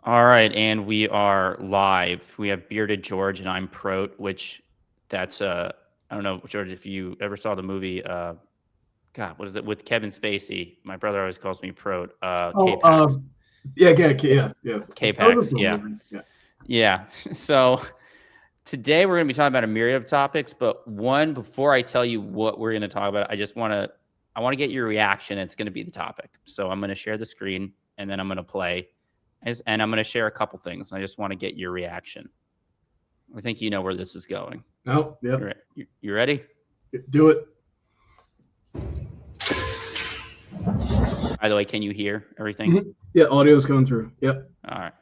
All right, and we are live. We have Bearded George and I'm Prote, which that's I don't know, George, if you ever saw the movie God, what is it with Kevin Spacey? My brother always calls me Prote. Oh, K-Pax. yeah, yeah, yeah. That was a K-Pax, fun yeah. movie. Yeah. Yeah. So today we're gonna be talking about a myriad of topics, but one before I tell you what we're gonna talk about, I want to get your reaction. It's gonna be the topic. So I'm gonna share the screen and then I'm gonna play. And I'm going to share a couple things. I just want to get your reaction. I think you know where this is going. Oh, yep. You ready? Do it. By the way, can you hear everything? Mm-hmm. Yeah, audio's coming through. Yep. All right.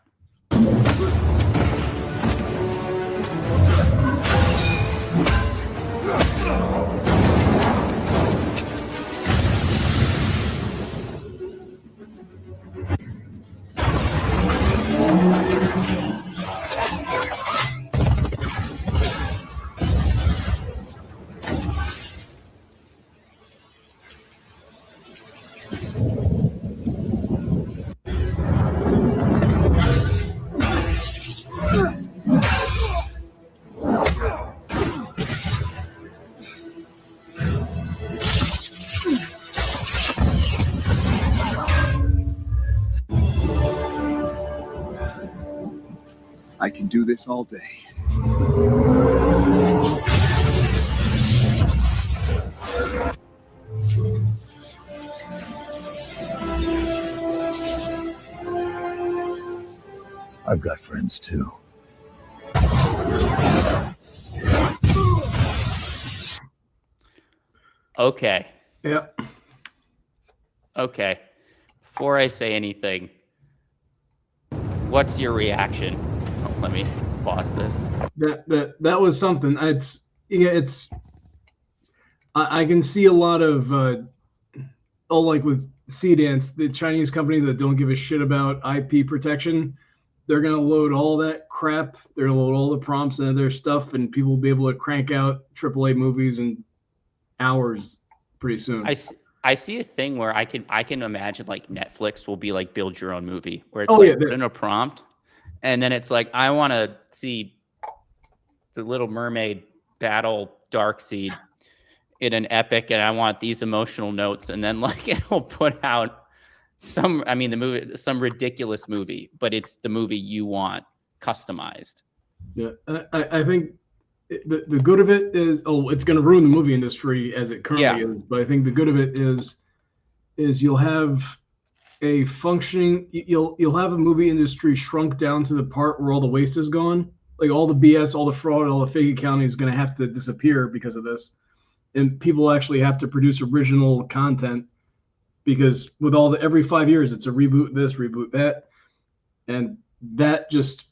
I can do this all day. I've got friends too. Okay. Yeah. Okay. Before I say anything, what's your reaction? Oh, let me pause this. That was something. I can see a lot of like with C-Dance, the Chinese companies that don't give a shit about IP protection, they're gonna load all that crap. They're gonna load all the prompts into their stuff, and people will be able to crank out AAA movies in hours pretty soon. I see a thing where I can imagine like Netflix will be like build your own movie where it's put in a prompt and then it's like I want to see the Little Mermaid battle Darkseid in an epic and I want these emotional notes and then like it'll put out some ridiculous movie, but it's the movie you want customized. Yeah, I think the good of it is it's going to ruin the movie industry as it currently is, but I think the good of it is you'll have a functioning you'll have a movie industry shrunk down to the part where all the waste is gone, like all the BS, all the fraud, all the fake accounting is going to have to disappear because of this, and people actually have to produce original content because with all the every 5 years it's a reboot this, reboot that, and that just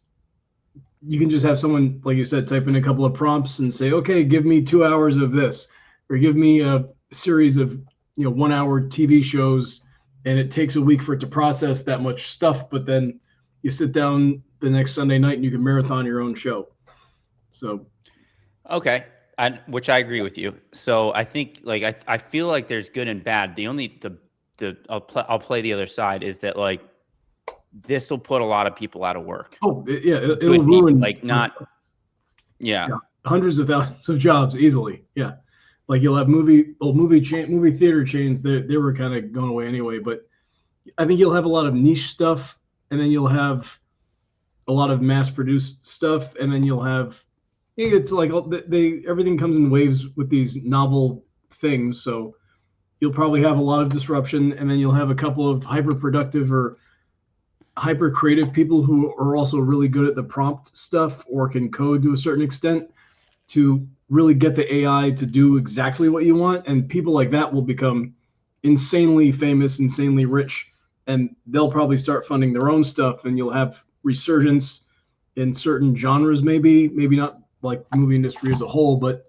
you can just have someone, like you said, type in a couple of prompts and say, okay, give me 2 hours of this, or give me a series of 1 hour TV shows, and it takes a week for it to process that much stuff. But then you sit down the next Sunday night and you can marathon your own show. So, okay, which I agree with you. So I think like I feel like there's good and bad. The only I'll play the other side is that like this will put a lot of people out of work. Oh yeah, it'll ruin hundreds of thousands of jobs easily. Yeah, like you'll have movie theater chains. They were kind of going away anyway, but I think you'll have a lot of niche stuff, and then you'll have a lot of mass produced stuff, and then you'll have it's like everything comes in waves with these novel things. So you'll probably have a lot of disruption, and then you'll have a couple of hyper productive or hyper creative people who are also really good at the prompt stuff or can code to a certain extent to really get the AI to do exactly what you want. And people like that will become insanely famous, insanely rich, and they'll probably start funding their own stuff. And you'll have resurgence in certain genres, maybe not like the movie industry as a whole, but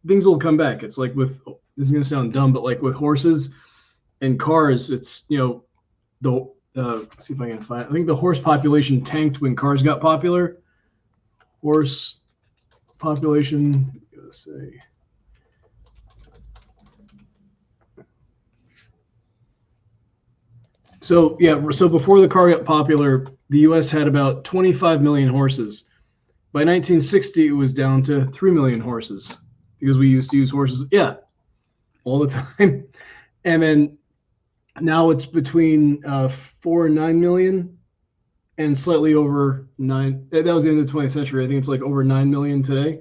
things will come back. It's like with, this is going to sound dumb, but like with horses and cars, it's, let's see if I can find. I think the horse population tanked when cars got popular. Horse population. Let's say. So yeah, so before the car got popular, the U.S. had about 25 million horses. By 1960, it was down to 3 million horses because we used to use horses, yeah, all the time. And then now it's between 4 and 9 million, and slightly over 9. That was the end of the 20th century. I think it's like over 9 million today.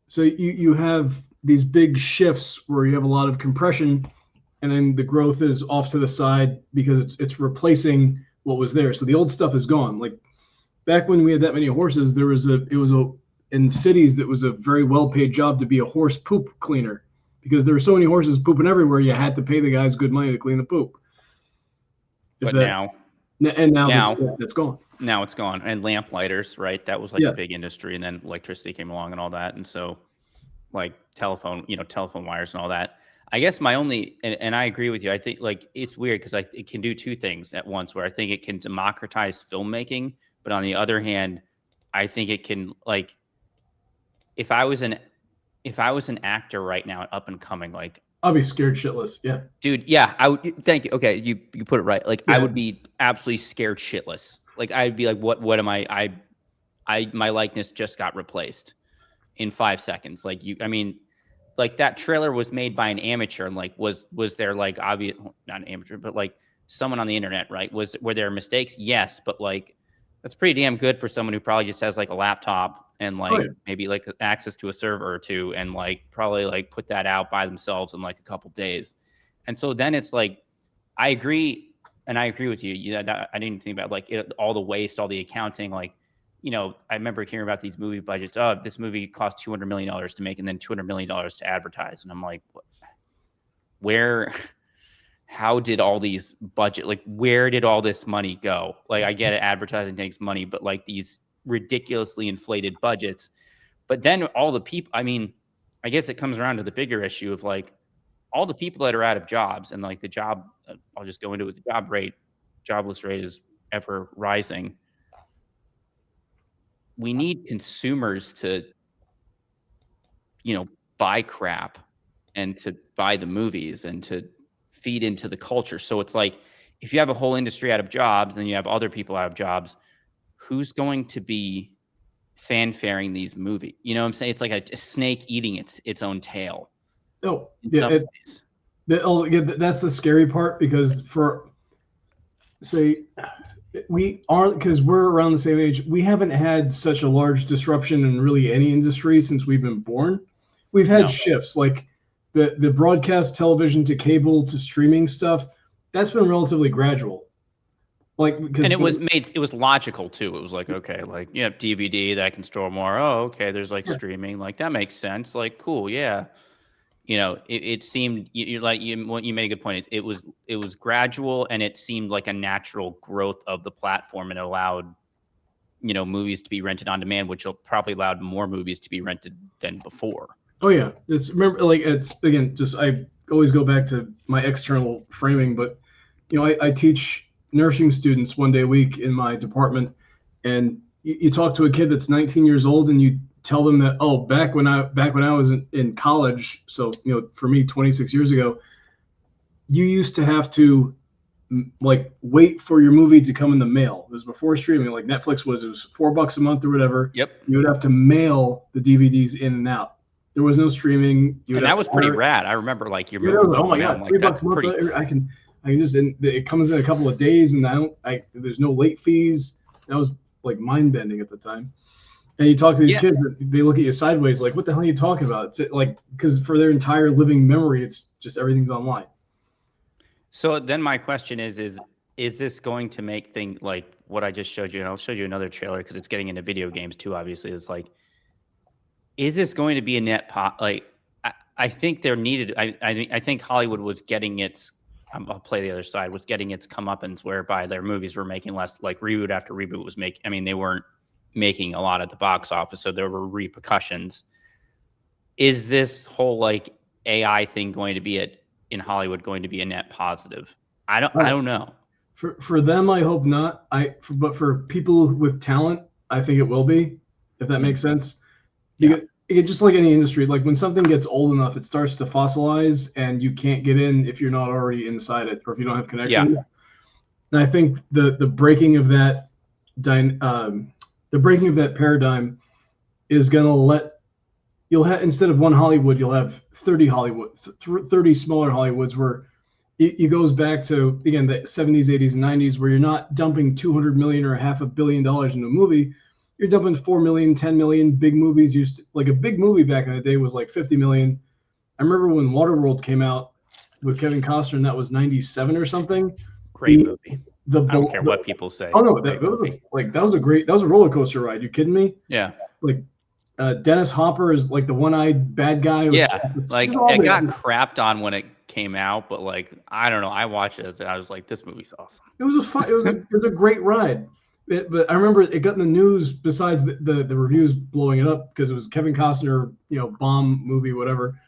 So you have these big shifts where you have a lot of compression, and then the growth is off to the side because it's replacing what was there. So the old stuff is gone. Like back when we had that many horses, in cities that was a very well-paid job to be a horse poop cleaner, because there were so many horses pooping everywhere. You had to pay the guys good money to clean the poop. But now that's gone. Now it's gone. And lamplighters, right? That was like a big industry, and then electricity came along and all that. And so like telephone wires and all that. I guess my only, and I agree with you. I think like it's weird because it can do two things at once, where I think it can democratize filmmaking, but on the other hand, I think it can, like, if I was an actor right now, up and coming, like, I'll be scared shitless. Yeah, dude. Yeah, I would. Thank you. Okay, you put it right. Like, I would be absolutely scared shitless. Like, I'd be like, what am I? My likeness just got replaced in 5 seconds. Like, I mean, like that trailer was made by an amateur, and like was there like obvious, not an amateur, but like someone on the internet, right? Were there mistakes? Yes, but like that's pretty damn good for someone who probably just has like a laptop and like maybe like access to a server or two, and like probably like put that out by themselves in like a couple days. And so then it's like, I agree with you. I didn't think about like all the waste, all the accounting, like, you know, I remember hearing about these movie budgets. Oh, this movie cost $200 million to make and then $200 million to advertise. And I'm like, how did all these where did all this money go? Like, I get it, advertising takes money, but like these ridiculously inflated budgets. But then all the people, I mean, I guess it comes around to the bigger issue of like all the people that are out of jobs, and like the job, I'll just go into it, the jobless rate is ever rising. We need consumers to, you know, buy crap and to buy the movies and to feed into the culture. So it's like, if you have a whole industry out of jobs, then you have other people out of jobs, who's going to be fanfaring these movies? You know what I'm saying? It's like a snake eating its own tail. Oh, yeah. That's the scary part, because because we're around the same age, we haven't had such a large disruption in really any industry since we've been born. We've had shifts like the broadcast television to cable to streaming stuff. That's been relatively gradual. And it was logical too. It was like, okay, like you have DVD that can store more. Oh, okay, there's like streaming, like that makes sense. Like, cool, yeah. You know, it seemed you made a good point. It was gradual, and it seemed like a natural growth of the platform, and allowed, you know, movies to be rented on demand, which probably allowed more movies to be rented than before. Oh yeah, I always go back to my external framing, but you know, I teach nursing students 1 day a week in my department, and you talk to a kid that's 19 years old, and you tell them that, oh, back when I was in college, so you know, for me 26 years ago, you used to have to like wait for your movie to come in the mail. It was before streaming. Like Netflix was $4 a month or whatever. Yep. You would have to mail the DVDs in and out. There was no streaming. And that was pretty rad. I remember like your movie. Oh my god, $3 a month. I can just, it comes in a couple of days, and there's no late fees. That was like mind bending at the time. And you talk to these kids, they look at you sideways, like, what the hell are you talking about? It's like, because for their entire living memory, it's just everything's online. So then my question is this going to make things like what I just showed you? And I'll show you another trailer because it's getting into video games too, obviously. It's like, is this going to be a net pot? Like, I think there needed, I think Hollywood was getting its, I'll play the other side, was getting its comeuppance, whereby their movies were making less, like reboot after reboot was making, I mean, they weren't making a lot at the box office, so there were repercussions. Is this whole like AI thing going to be in Hollywood going to be a net positive? I don't know. For them, I hope not. But for people with talent, I think it will be, if that makes sense. Because just like any industry, like when something gets old enough, it starts to fossilize, and you can't get in if you're not already inside it, or if you don't have connection. And I think the breaking of that paradigm is going to you'll have, instead of one Hollywood, you'll have 30 smaller Hollywoods, where it goes back to, again, the 70s, 80s, and 90s, where you're not dumping $200 million or $500 million into a movie. You're dumping 4 million, 10 million. Big movies like a big movie back in the day was like 50 million. I remember when Waterworld came out with Kevin Costner, and that was 97 or something. Great movie. I don't care what people say. Oh no, that was a roller coaster ride. You kidding me? Yeah. Like Dennis Hopper is like the one-eyed bad guy. Like it got crapped on when it came out, but like I don't know. I watched it and I was like, this movie's awesome. It was it was a great ride. But I remember it got in the news. Besides the reviews blowing it up because it was Kevin Costner, bomb movie, whatever.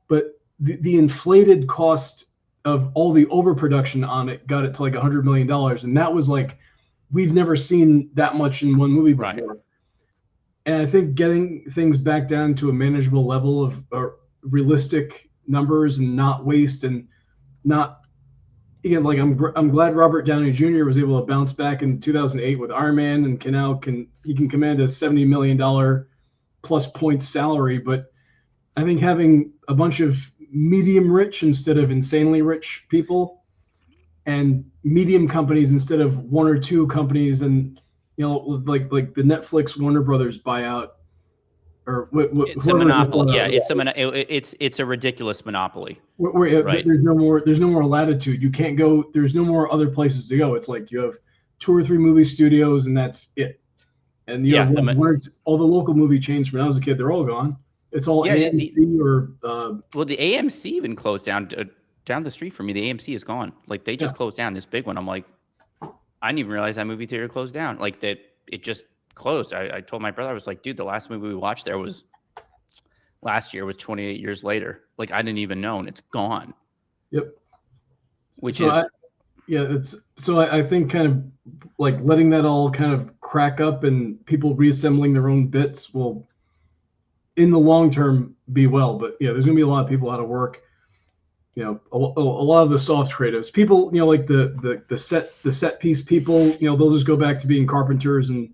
But the inflated cost of all the overproduction on it got it to like $100 million, and that was like, we've never seen that much in one movie before. Right. And I think getting things back down to a manageable level of realistic numbers and not waste, and not, again, like I'm glad Robert Downey Jr. was able to bounce back in 2008 with Iron Man, and he can command a $70 million plus points salary. But I think having a bunch of medium rich instead of insanely rich people, and medium companies instead of one or two companies, and like the Netflix Warner Brothers buyout, or it's a monopoly. Yeah, it's a ridiculous monopoly. Right. There's no more latitude. You can't go. There's no more other places to go. It's like you have 2 or 3 movie studios, and that's it. And all the local movie chains when I was a kid, they're all gone. It's all AMC the AMC even closed down the street from me. The AMC is gone. Like they just closed down this big one. I'm like, I didn't even realize that movie theater closed down. Like that, it just closed. I told my brother, I was like, dude, the last movie we watched there was last year, was 28 years later. Like I didn't even know, and it's gone. Yep. I think kind of like letting that all kind of crack up and people reassembling their own bits will, in the long term, be well. But there's gonna be a lot of people out of work. A lot of the soft creatives, people, like the set piece people, they'll just go back to being carpenters and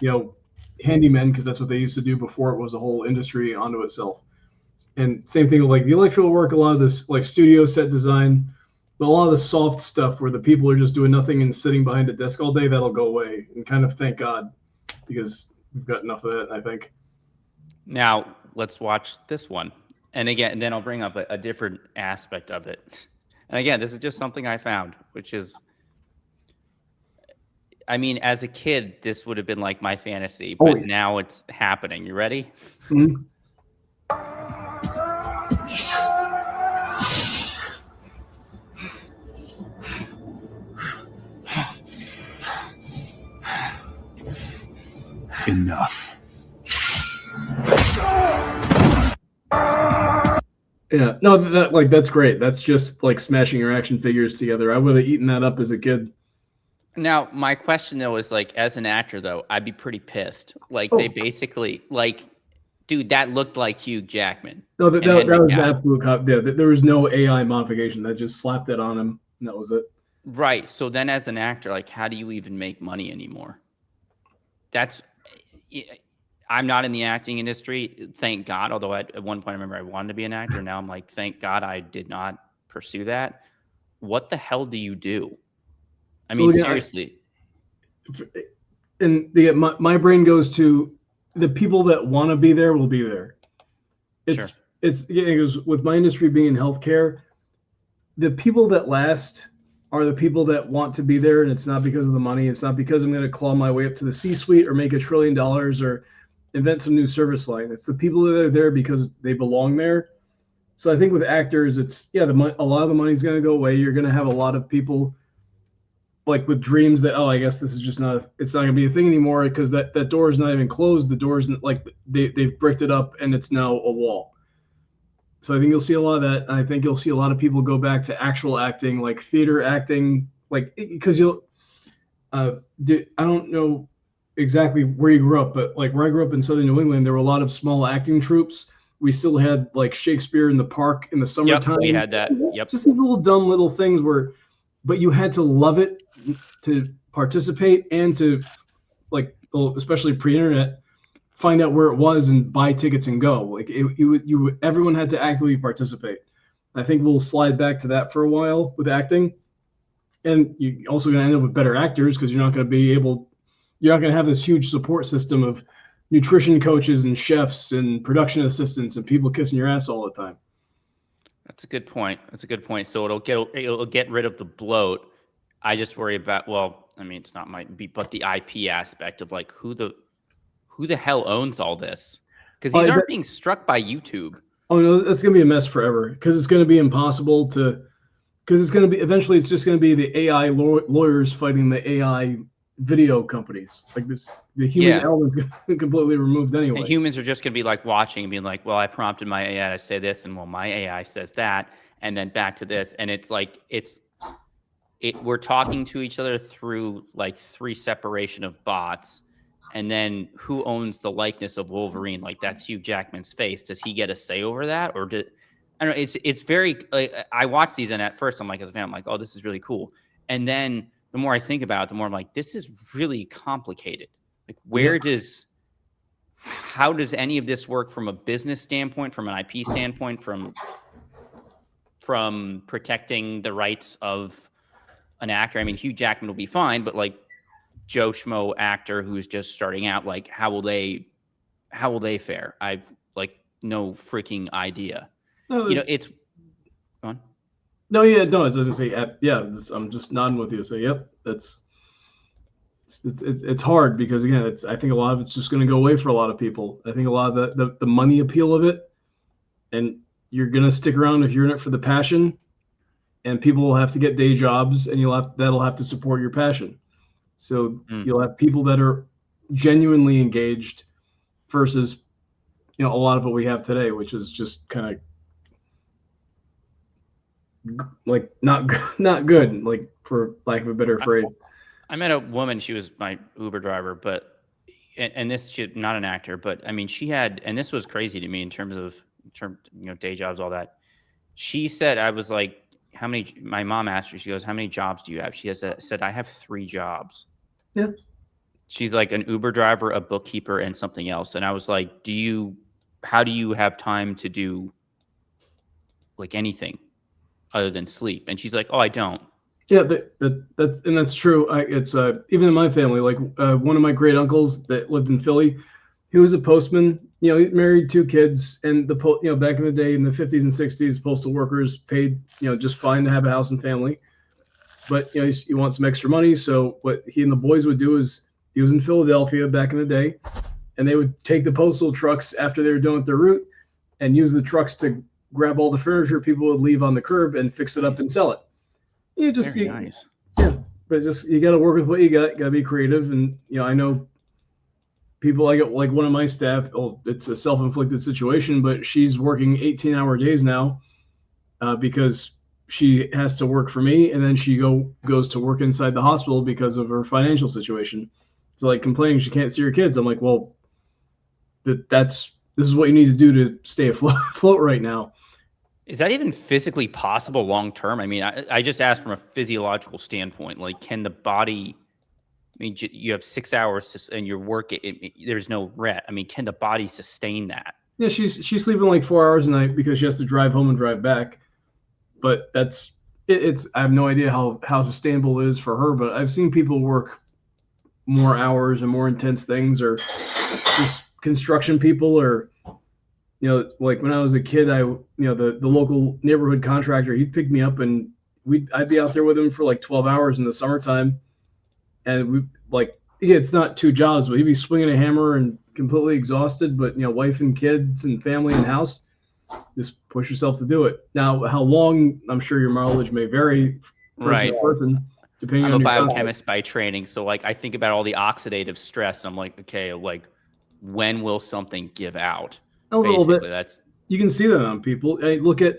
handymen, because that's what they used to do before it was a whole industry unto itself. And same thing with like the electrical work, a lot of this like studio set design, but a lot of the soft stuff where the people are just doing nothing and sitting behind a desk all day, that'll go away. And kind of thank God, because we've got enough of that, I think. Now let's watch this one. And again, and then I'll bring up a different aspect of it. And again, this is just something I found, which is, I mean, as a kid, this would have been like my fantasy, but now it's happening. You ready? Mm-hmm. Enough. Yeah, no, that's great. That's just like smashing your action figures together. I would have eaten that up as a kid. Now, my question though is like, as an actor though, I'd be pretty pissed. Like they basically like, dude, that looked like Hugh Jackman. No, that was the absolute cop. Yeah, there was no AI modification. That just slapped it on him, and that was it. Right. So then, as an actor, like, how do you even make money anymore? I'm not in the acting industry, thank God. Although at one point I remember I wanted to be an actor. Now I'm like, thank God I did not pursue that. What the hell do you do? I mean, seriously. And my brain goes to the people that want to be there will be there. It goes with my industry being in healthcare. The people that last are the people that want to be there, and it's not because of the money. It's not because I'm going to claw my way up to the C-suite or make $1 trillion or invent some new service line. It's the people that are there because they belong there. So I think with actors, it's a lot of the money's going to go away. You're going to have a lot of people like with dreams that, I guess this is just it's not going to be a thing anymore, because that door is not even closed. The door isn't like they've bricked it up and it's now a wall. So I think you'll see a lot of that. And I think you'll see a lot of people go back to actual acting, like theater acting, like, because I don't know exactly where you grew up, but like where I grew up in Southern New England, there were a lot of small acting troupes. We still had like Shakespeare in the Park in the summertime. Yep, we had that. Yep. Just these little dumb little things but you had to love it participate and to, like, especially pre-internet, find out where it was and buy tickets and go. Like everyone had to actively participate. I think we'll slide back to that for a while with acting, and you also going to end up with better actors because you're not going to have this huge support system of nutrition coaches and chefs and production assistants and people kissing your ass all the time. That's a good point. So it'll get rid of the bloat. I just worry about, well, I mean, it's not but the IP aspect of like who the hell owns all this? Because these aren't being struck by YouTube. Oh no, that's gonna be a mess forever. Because it's gonna be impossible to. Because it's gonna be eventually, it's just gonna be the AI lawyers fighting the AI video companies. Like the human element's gonna be completely removed anyway. And humans are just gonna be like watching and being like, well, I prompted my AI to say this, and well, my AI says that, and then back to this, and it's like we're talking to each other through like 3 separation of bots. And then who owns the likeness of Wolverine? Like that's Hugh Jackman's face. Does he get a say over that? Or I don't know. It's very, like, I watch these and at first I'm like, as a fan, I'm like, oh, this is really cool. And then the more I think about it, the more I'm like, this is really complicated. Like how does any of this work from a business standpoint, from an IP standpoint, from protecting the rights of an actor? I mean, Hugh Jackman will be fine, but like, Joe Schmo actor who's just starting out, like how will they fare? I've like no freaking idea. No, it's go on. No, yeah, no, as I say, yeah, I'm just nodding with you. So, yep, it's hard because again, I think a lot of it's just going to go away for a lot of people. I think a lot of the money appeal of it, and you're going to stick around if you're in it for the passion, and people will have to get day jobs, and that'll have to support your passion. So you'll have people that are genuinely engaged versus, a lot of what we have today, which is just kind of like not good, like for lack of a better phrase. I met a woman, she was my Uber driver, and this shit, not an actor, but I mean, she had, and this was crazy to me in terms of day jobs, all that. She said, I was like, how many, my mom asked her, she goes, how many jobs do you have? She said, I have 3 jobs. Yeah. She's like an Uber driver, a bookkeeper, and something else. And I was like, how do you have time to do like anything other than sleep? And she's like, oh, I don't. Yeah, that's true. It's even in my family, like one of my great uncles that lived in Philly, he was a postman. He married 2 kids, and back in the day in the 50s and 60s, postal workers paid just fine to have a house and family. But you want some extra money, so what he and the boys would do is, he was in Philadelphia back in the day, and they would take the postal trucks after they were done with their route, and use the trucks to grab all the furniture people would leave on the curb and fix it up and sell it. Nice. Yeah, but you got to work with what you got. Got to be creative, and I know people like one of my staff. Oh, it's a self-inflicted situation, but she's working 18-hour days now because she has to work for me, and then she goes to work inside the hospital because of her financial situation. So like complaining she can't see her kids. I'm like, well, this is what you need to do to stay afloat right now. Is that even physically possible long term? I mean, I just asked from a physiological standpoint. Like, can the body? I mean, you have 6 hours and you're working. There's no rest. I mean, can the body sustain that? Yeah, she's sleeping like 4 hours a night because she has to drive home and drive back. But it's I have no idea how sustainable it is for her. But I've seen people work more hours and more intense things, or just construction people, or like when I was a kid, the local neighborhood contractor, he'd pick me up and I'd be out there with him for like 12 hours in the summertime. And it's not 2 jobs, but he'd be swinging a hammer and completely exhausted, but wife and kids and family and house, just push yourself to do it. Now, how long, I'm sure your mileage may vary person to person, depending on your biochemist by training. So like, I think about all the oxidative stress and I'm like, okay, like when will something give out? A little bit. You can see that on people. Look at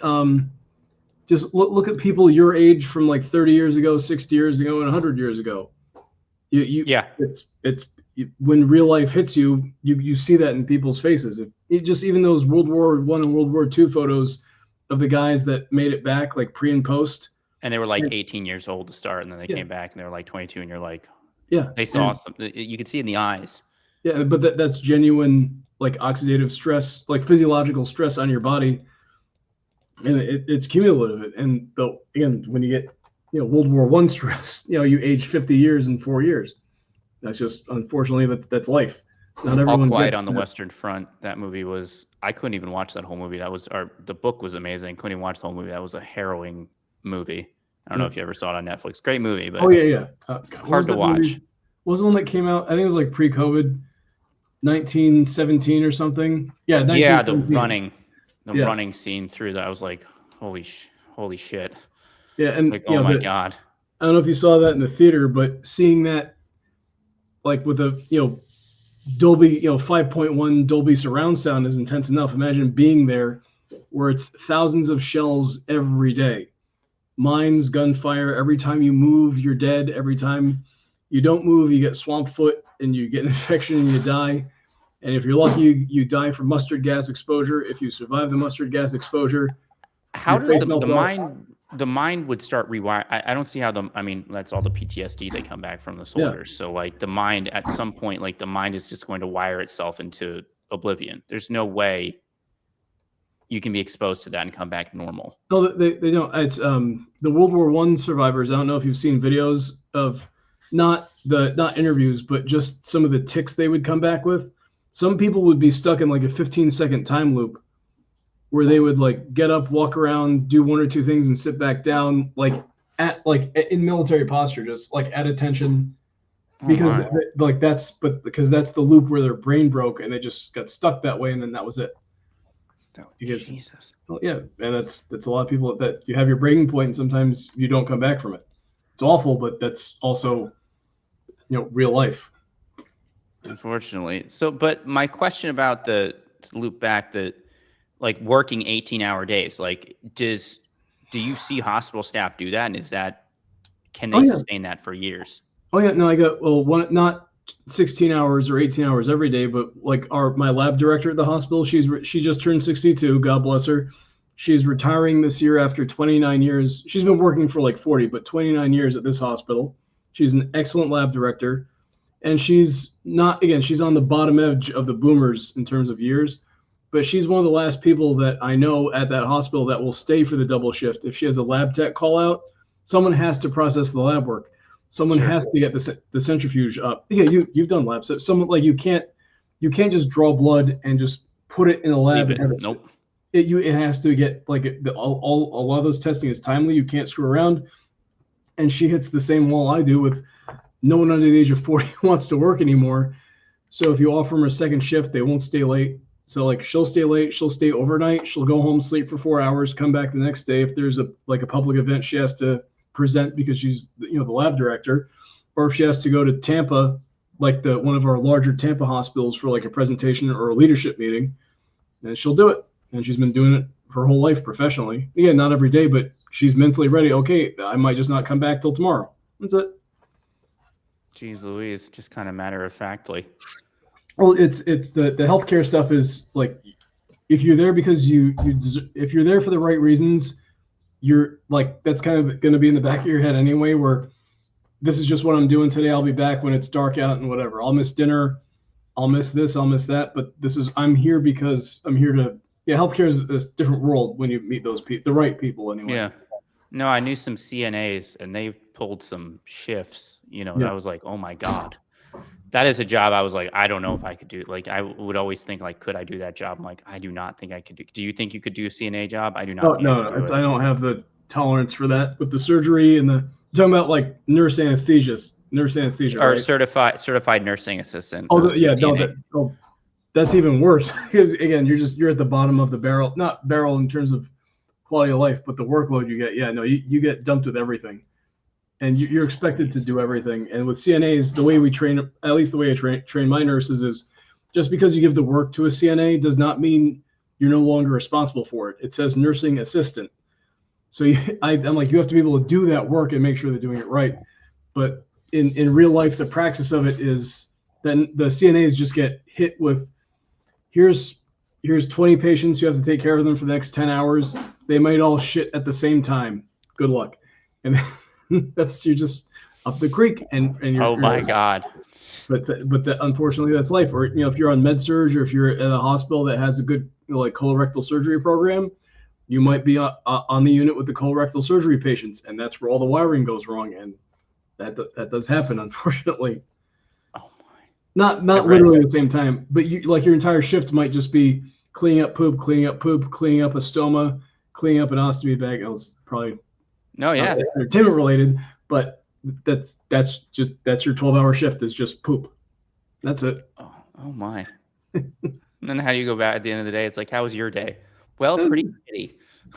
just look at people your age from like 30 years ago, 60 years ago, and 100 years ago. It's when real life hits you, you see that in people's faces. Even those World War I and World War II photos of the guys that made it back, like pre and post. And they were like 18 years old to start, and then they came back and they were like 22, and you're like, they saw something. You could see in the eyes. Yeah, but that's genuine, like oxidative stress, like physiological stress on your body, and it's cumulative. And though again, when you get World War I stress, you age 50 years in 4 years. That's just unfortunately that's life. Not everyone All Quiet gets on the that. Western Front. That movie was. I couldn't even watch that whole movie. The book was amazing. Couldn't even watch the whole movie. That was a harrowing movie. I don't know if you ever saw it on Netflix. Great movie, but hard to watch. Movie? What was the one that came out? I think it was like pre-COVID, 1917 or something. Yeah, the running scene through that. I was like, holy shit. Yeah, and like, oh my god. I don't know if you saw that in the theater, but seeing that, like with a Dolby 5.1 Dolby surround sound is intense enough. Imagine being there, where it's thousands of shells every day. Mines, gunfire, every time you move, you're dead. Every time you don't move, you get swamp foot and you get an infection and you die. And if you're lucky, you die from mustard gas exposure. If you survive the mustard gas exposure, how does the mind would start rewire? I don't see how that's all the PTSD they come back from the soldiers. So like the mind at some point, like the mind is just going to wire itself into oblivion. There's no way you can be exposed to that and come back normal. No, they don't. It's the World War I survivors. I don't know if you've seen videos of not interviews, but just some of the tics they would come back with. Some people would be stuck in like a 15-second time loop where they would like get up, walk around, do one or two things, and sit back down, like in military posture, just like at attention, because because that's the loop where their brain broke and they just got stuck that way, and then that was it. Jesus. Well, yeah, and that's a lot of people that you have your breaking point, and sometimes you don't come back from it. It's awful, but that's also, real life. Unfortunately. So, but my question about the loop back, like working 18-hour days, like do you see hospital staff do that, and can they sustain that for years? Oh yeah, no, I got not 16 hours or 18 hours every day, but like my lab director at the hospital, she just turned 62, God bless her. She's retiring this year after 29 years. She's been working for like 40, but 29 years at this hospital. She's an excellent lab director, and she's on the bottom edge of the boomers in terms of years, but she's one of the last people that I know at that hospital that will stay for the double shift. If she has a lab tech call out, someone has to process the lab work. Someone has to get the centrifuge up. Yeah, you've done labs. So someone like you can't just draw blood and just put it in a lab. Nope. It has to get like a lot of those testing is timely. You can't screw around. And she hits the same wall I do with no one under the age of 40 wants to work anymore. So if you offer them a second shift, they won't stay late. So like she'll stay late, she'll stay overnight, she'll go home, sleep for 4 hours, come back the next day. If there's a public event she has to present because she's the lab director, or if she has to go to Tampa, like one of our larger Tampa hospitals for like a presentation or a leadership meeting, then she'll do it. And she's been doing it her whole life professionally. Again, not every day, but she's mentally ready. Okay, I might just not come back till tomorrow. That's it. Jeez Louise, just kind of matter of factly. Well, it's the healthcare stuff is like, if you're there because if you're there for the right reasons, you're like, that's kind of going to be in the back of your head anyway, where this is just what I'm doing today. I'll be back when it's dark out and whatever. I'll miss dinner. I'll miss this. I'll miss that. But I'm here because I'm here to, healthcare is a different world when you meet those people, the right people anyway. Yeah. No, I knew some CNAs and they pulled some shifts, and I was like, oh my God. That is a job I was like, I don't know if I could do. Like, I would always think, like, could I do that job? I'm like, I do not think I could do. Do you think you could do a CNA job? I do not. I don't have the tolerance for that with the surgery and the talking about like nurse anesthesia, or right? certified nursing assistant. That's even worse because again, you're at the bottom of the barrel, not barrel in terms of quality of life, but the workload you get. Yeah, no, you get dumped with everything. And you're expected to do everything. And with CNAs, the way we train, at least the way I train my nurses, is just because you give the work to a CNA does not mean you're no longer responsible for it. It says nursing assistant. So I'm like, you have to be able to do that work and make sure they're doing it right. But in real life, the praxis of it is then the CNAs just get hit with, here's 20 patients. You have to take care of them for the next 10 hours. They might all shit at the same time. Good luck. and that's you're just up the creek, and you're. Oh my God. But unfortunately, that's life. Or if you're on med surge, or if you're at a hospital that has a good like colorectal surgery program, you might be on the unit with the colorectal surgery patients, and that's where all the wiring goes wrong, and that does happen, unfortunately. Oh my! Not literally at the same time, but your entire shift might just be cleaning up poop, cleaning up a stoma, cleaning up an ostomy bag. It was probably entertainment related, but that's your 12-hour shift is just poop. That's it. Oh my! And then how do you go back at the end of the day? It's like, how was your day? Well, pretty shitty.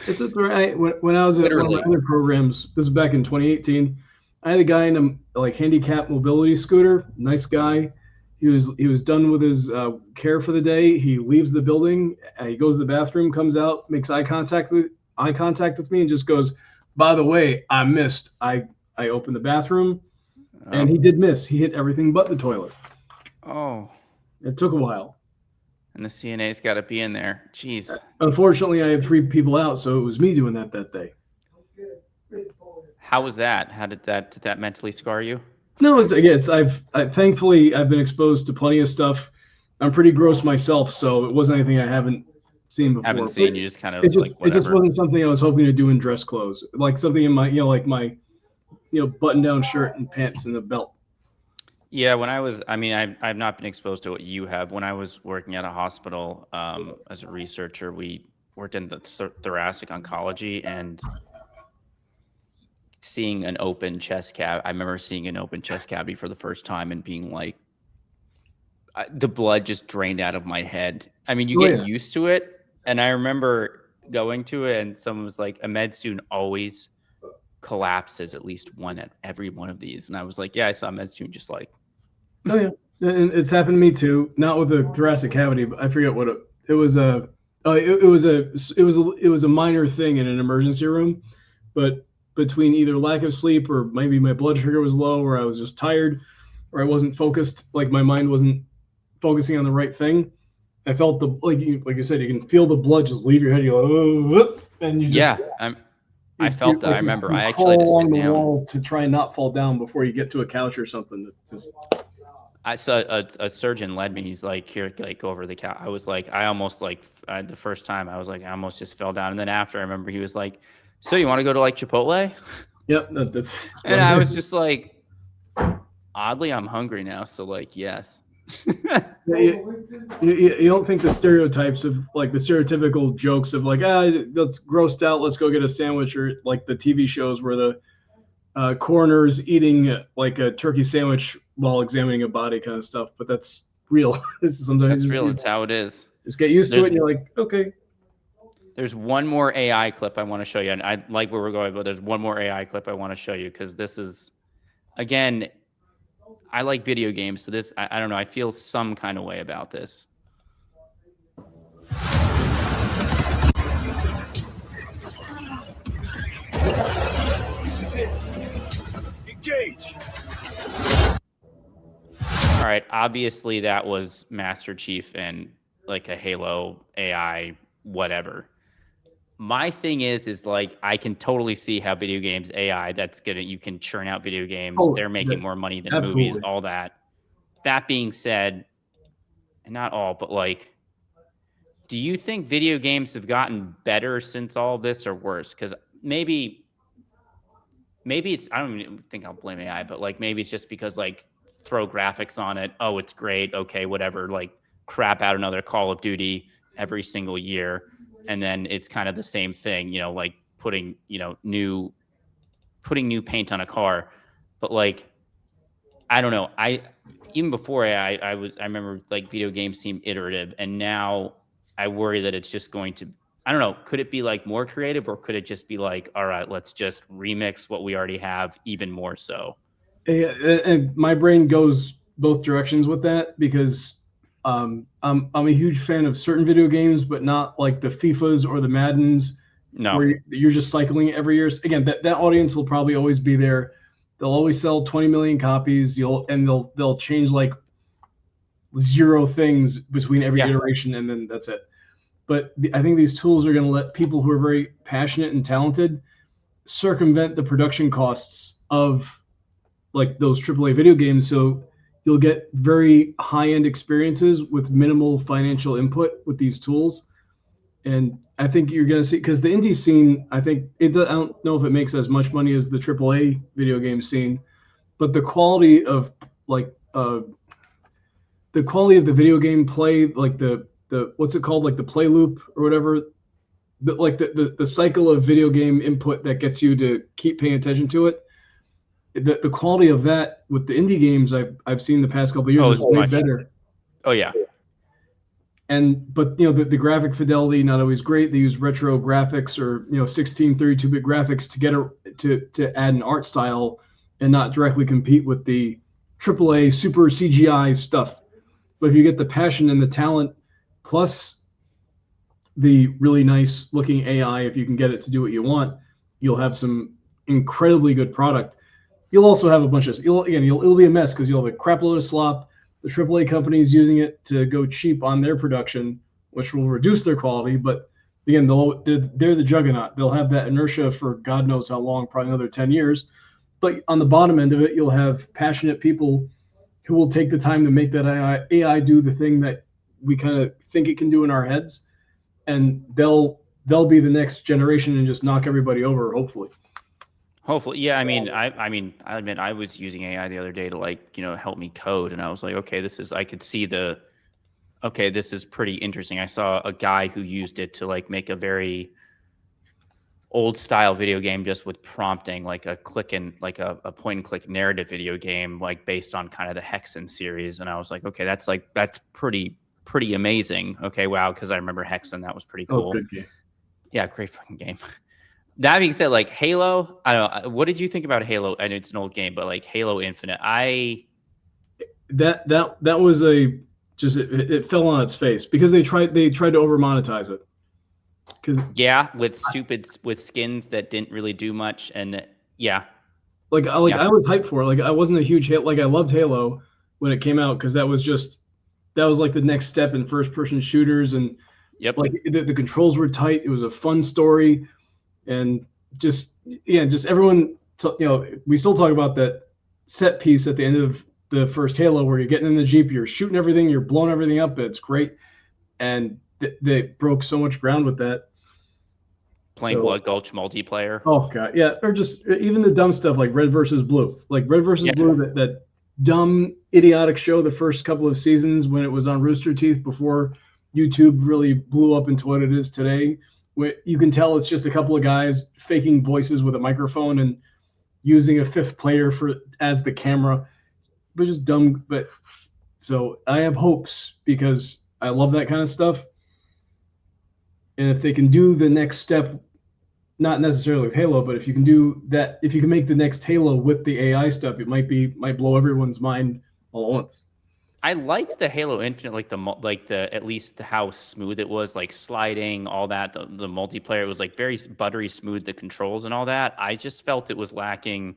It's just right. When I was at one of my other programs, this was back in 2018. I had a guy in a like handicap mobility scooter. Nice guy. He was done with his care for the day. He leaves the building. He goes to the bathroom, comes out, makes eye contact with me, and just goes, "By the way, I missed. I opened the bathroom, and he did miss. He hit everything but the toilet. Oh, it took a while. And the CNA's got to be in there. Jeez. Unfortunately, I had 3 people out, so it was me doing that day. How was that? How did that mentally scar you? No, thankfully I've been exposed to plenty of stuff. I'm pretty gross myself, so it wasn't anything I haven't seen before. You just kind of it just wasn't something I was hoping to do in dress clothes, like something in my my button-down shirt and pants and a belt. Yeah, I've not been exposed to what you have. When I was working at a hospital as a researcher, we worked in the thoracic oncology, and seeing an open chest cavity. I remember seeing an open chest cavity for the first time and being like, the blood just drained out of my head. I mean, you get used to it. And I remember going to it, and someone was like, a med student always collapses at least one at every one of these. And I was like, yeah, I saw a med student just like. Oh yeah, and it's happened to me too. Not with a thoracic cavity, but I forget what it was. It was a minor thing in an emergency room, but between either lack of sleep or maybe my blood sugar was low, or I was just tired, or I wasn't focused, like my mind wasn't focusing on the right thing. I felt like you said, you can feel the blood just leave your head. You go, and you just I felt that. I remember I actually had to sit down wall to try and not fall down before you get to a couch or something. I saw a surgeon led me. He's like, here, like go over the couch. I was like, I almost the first time I was like, I almost just fell down. And then after, I remember he was like, so you want to go to like Chipotle? Yep. That's. And I was just like, oddly, I'm hungry now. So like, yes. You don't think the stereotypes of like the stereotypical jokes of like, that's grossed out, let's go get a sandwich, or like the TV shows where the coroner's eating like a turkey sandwich while examining a body kind of stuff. But that's real. Sometimes that's real. It's how it is. Just get used to it, and you're like, okay. There's one more AI clip I want to show you, and I like where we're going, but there's one more AI clip I want to show you, because this is, again, I like video games, so this, I don't know, I feel some kind of way about this. This is it. Engage. All right, obviously that was Master Chief and like a Halo AI, whatever. My thing is like, I can totally see how video games AI, you can churn out video games. They're making more money than movies, all that. That being said, and not all, but like, do you think video games have gotten better since all this, or worse? Because maybe it's, I don't even think I'll blame AI, but like, maybe it's just because like, throw graphics on it. Oh, it's great. Okay, whatever. Like, crap out another Call of Duty every single year. And then it's kind of the same thing, like putting new paint on a car. But like, I don't know. Even before I remember like video games seemed iterative, and now I worry that it's just going to, I don't know, could it be like more creative, or could it just be like, all right, let's just remix what we already have even more so? And my brain goes both directions with that, because I'm a huge fan of certain video games, but not like the FIFAs or the Maddens. No, where you're just cycling every year. Again, that audience will probably always be there. They'll always sell 20 million copies. They'll change like 0 things between every iteration, and then that's it. But I think these tools are going to let people who are very passionate and talented circumvent the production costs of like those AAA video games. So you'll get very high-end experiences with minimal financial input with these tools. And I think you're going to see, because the indie scene, I don't know if it makes as much money as the AAA video game scene, but the quality of like the quality of the video game play, like the what's it called, like the play loop or whatever, the cycle of video game input that gets you to keep paying attention to it. The quality of that with the indie games I've seen the past couple of years is way better. Oh yeah. But the graphic fidelity not always great. They use retro graphics or 16 32-bit graphics to get to add an art style and not directly compete with the AAA super CGI stuff. But if you get the passion and the talent plus the really nice looking AI, if you can get it to do what you want, you'll have some incredibly good product. You'll also have a bunch of it'll be a mess because you'll have a crap load of slop. The AAA companies using it to go cheap on their production, which will reduce their quality. But again, they're the juggernaut. They'll have that inertia for God knows how long, probably another 10 years. But on the bottom end of it, you'll have passionate people who will take the time to make that AI do the thing that we kind of think it can do in our heads, and they'll be the next generation and just knock everybody over, hopefully. Hopefully, yeah. I mean, I admit I was using AI the other day to help me code, and I was like, okay, I could see this is pretty interesting. I saw a guy who used it to make a very old style video game just with prompting, like a point and click narrative video game, based on kind of the Hexen series. And I was like, okay, that's pretty amazing. Okay, wow, because I remember Hexen, that was pretty cool. Good game. Yeah, great fucking game. That being said, Halo, I don't know. What did you think about Halo? I know it's an old game, but Halo Infinite, that was it fell on its face because they tried to over monetize it. With skins that didn't really do much, and I was hyped for it. I wasn't a huge hit. I loved Halo when it came out because that was the next step in first person shooters, and the controls were tight. It was a fun story, and just everyone. We still talk about that set piece at the end of the first Halo where you're getting in the Jeep, you're shooting everything, you're blowing everything up. It's great, and they broke so much ground with that. Playing Blood Gulch multiplayer. Oh god, yeah, or just even the dumb stuff like Red versus Blue, Blue, that dumb idiotic show the first couple of seasons when it was on Rooster Teeth before YouTube really blew up into what it is today. Where you can tell it's just a couple of guys faking voices with a microphone and using a fifth player as the camera, but just dumb. But so I have hopes because I love that kind of stuff. And if they can do the next step, not necessarily with Halo, but if you can do that, if you can make the next Halo with the AI stuff, it might blow everyone's mind all at once. I liked the Halo Infinite, the at least how smooth it was, sliding, all that. The multiplayer, it was very buttery smooth, the controls and all that. I just felt it was lacking.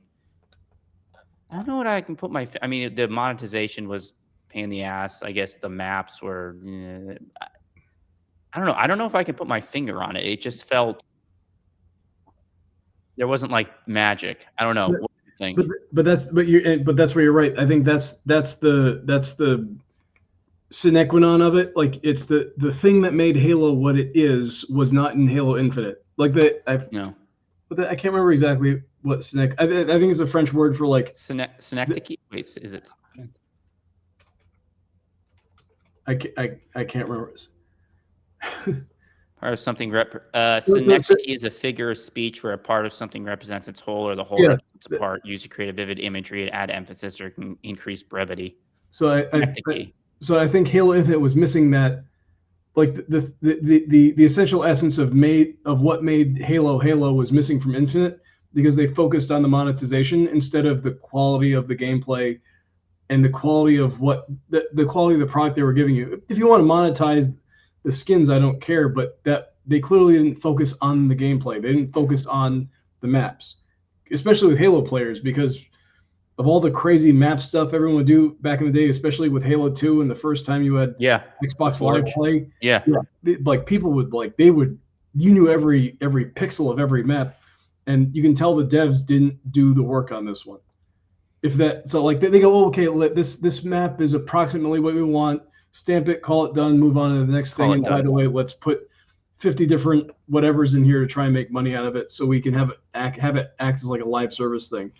I don't know what I can put my. I mean, the monetization was pain in the ass. I guess the maps were. I don't know. I don't know if I can put my finger on it. It just felt there wasn't magic. I don't know. What do you think? But that's where you're right. I think that's the sine qua non of it. It's the thing that made Halo what it is was not in Halo Infinite. But I can't remember exactly what synec. I think it's a French word for synecdoche. Wait, is it? I can't remember. Part of something synecdoche is a figure of speech where a part of something represents its whole or the whole represents a part. Use to create a vivid imagery to add emphasis or can increase brevity. So I think Halo Infinite was missing that, the essential essence of what made Halo was missing from Infinite because they focused on the monetization instead of the quality of the gameplay and the quality of the quality of the product they were giving you. If you want to monetize the skins, I don't care, but that they clearly didn't focus on the gameplay. They didn't focus on the maps, especially with Halo players, because of all the crazy map stuff everyone would do back in the day, especially with Halo 2 and the first time you had Xbox Live play. Yeah. People would you knew every pixel of every map, and you can tell the devs didn't do the work on this one. If that, so like they go, oh, okay, this map is approximately what we want. Stamp it, call it done, move on to the next thing. And by the way, let's put 50 different whatevers in here to try and make money out of it, so we can have it act as like a live service thing,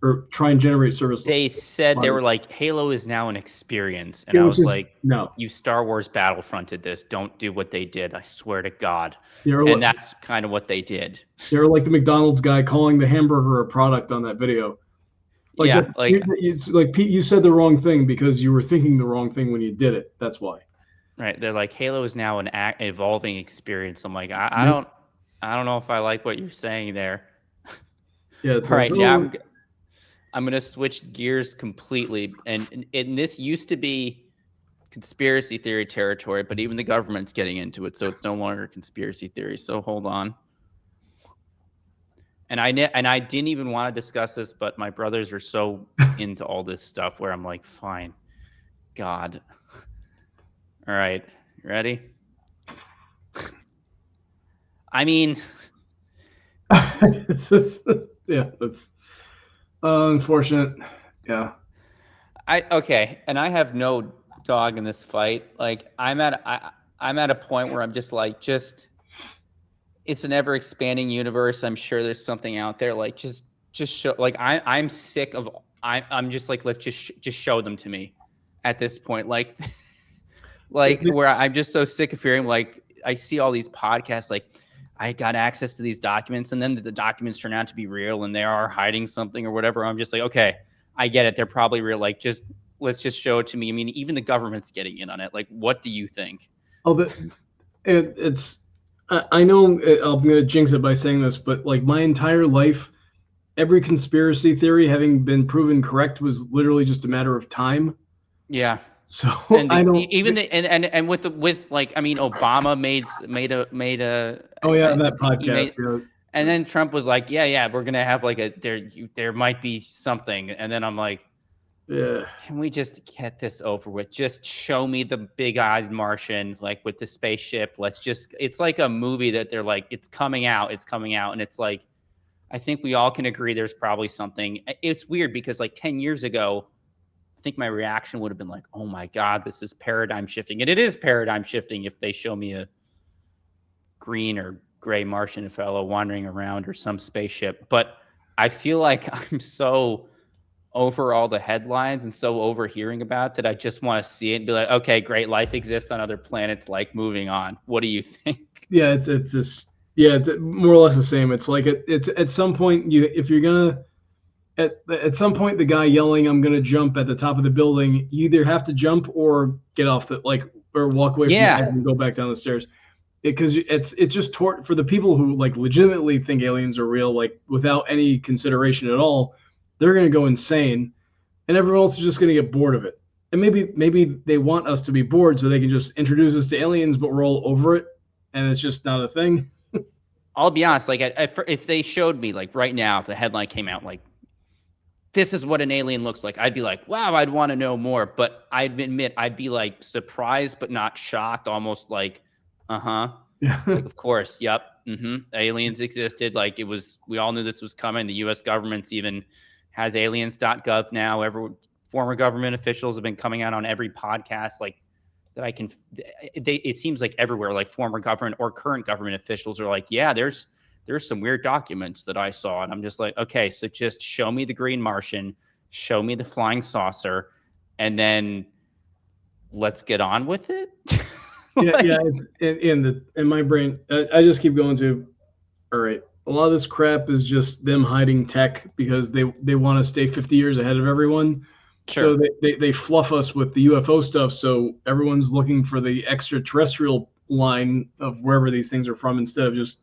or try and generate service. They said they were like, Halo is now an experience, and I was like, no, you Star Wars Battlefronted this. Don't do what they did. I swear to God. And that's kind of what they did. They were like the McDonald's guy calling the hamburger a product on that video. Like, yeah, like it's like, Pete, you said the wrong thing because you were thinking the wrong thing when you did it. That's why. Right. They're like, Halo is now an evolving experience. I'm like, I don't know if I like what you're saying there. Yeah. All right. Now I'm going to switch gears completely. And this used to be conspiracy theory territory, but even the government's getting into it. So it's no longer conspiracy theory. So hold on. And I didn't even want to discuss this, but my brothers are so into all this stuff where I'm like, fine, God. All right, you ready? I mean, yeah, that's unfortunate. Yeah. Okay, and I have no dog in this fight. Like I'm at a point where I'm just like, it's an ever expanding universe. I'm sure there's something out there. Like just show. Like I'm sick of. I'm just like, let's just show them to me at this point. Like where I'm just so sick of hearing. Like I see all these podcasts. Like I got access to these documents, and then the documents turn out to be real, and they are hiding something or whatever. I'm just like, okay, I get it. They're probably real. Like let's just show it to me. I mean, even the government's getting in on it. Like, what do you think? Oh, it's. I know I'm going to jinx it by saying this, but like my entire life, every conspiracy theory having been proven correct was literally just a matter of time. Yeah. So I don't even with like, I mean, Obama made a that podcast. And then Trump was like, yeah, we're going to have like there might be something. And then I'm like, yeah, can we just get this over with? Just show me the big-eyed Martian, like with the spaceship. It's like a movie that they're like, it's coming out. And it's like, I think we all can agree there's probably something. It's weird because like 10 years ago, I think my reaction would have been like, oh my God, this is paradigm shifting. And it is paradigm shifting if they show me a green or gray Martian fellow wandering around or some spaceship. But I feel like I'm so over all the headlines and so overhearing about that I just want to see it and be like, okay, great, life exists on other planets, like moving on. What do you think? Yeah, it's just it's more or less the same. It's like it's at some point if you're gonna at some point the guy yelling I'm gonna jump at the top of the building, you either have to jump or get off or walk away from the edge and go back down the stairs. Because it's just for the people who like legitimately think aliens are real, like without any consideration at all. They're going to go insane, and everyone else is just going to get bored of it. And maybe they want us to be bored so they can just introduce us to aliens, but we're all over it, and it's just not a thing. I'll be honest, like if they showed me like right now, if the headline came out like, this is what an alien looks like, I'd be like, wow, I'd want to know more. But I'd admit I'd be like surprised but not shocked, almost like, Yeah. Like, of course, yep, aliens existed. Like we all knew this was coming. The U.S. government's even has aliens.gov now. Former government officials have been coming out on every podcast like that I can. It seems like everywhere, like former government or current government officials are like, yeah, there's some weird documents that I saw, and I'm just like, okay, so just show me the green Martian, show me the flying saucer, and then let's get on with it. In my brain, I just keep going to, all right, a lot of this crap is just them hiding tech because they want to stay 50 years ahead of everyone. Sure. So they fluff us with the UFO stuff. So everyone's looking for the extraterrestrial line of wherever these things are from instead of just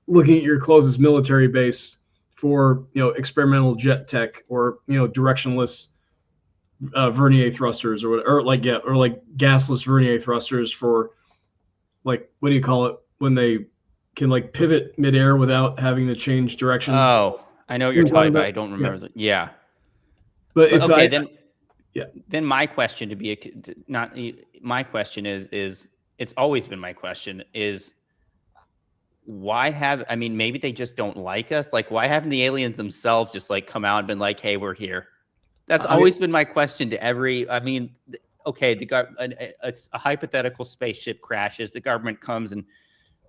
looking at your closest military base for experimental jet tech or directionless vernier thrusters or like gasless vernier thrusters for like, what do you call it when they can like pivot midair without having to change direction? Oh, I know what you're talking about. I don't remember that. Yeah. But it's okay, yeah. Then my question my question is it's always been my question is I mean, maybe they just don't like us. Like, why haven't the aliens themselves just like come out and been like, hey, we're here? That's always been my question to I mean, okay, it's a hypothetical spaceship crashes. The government comes and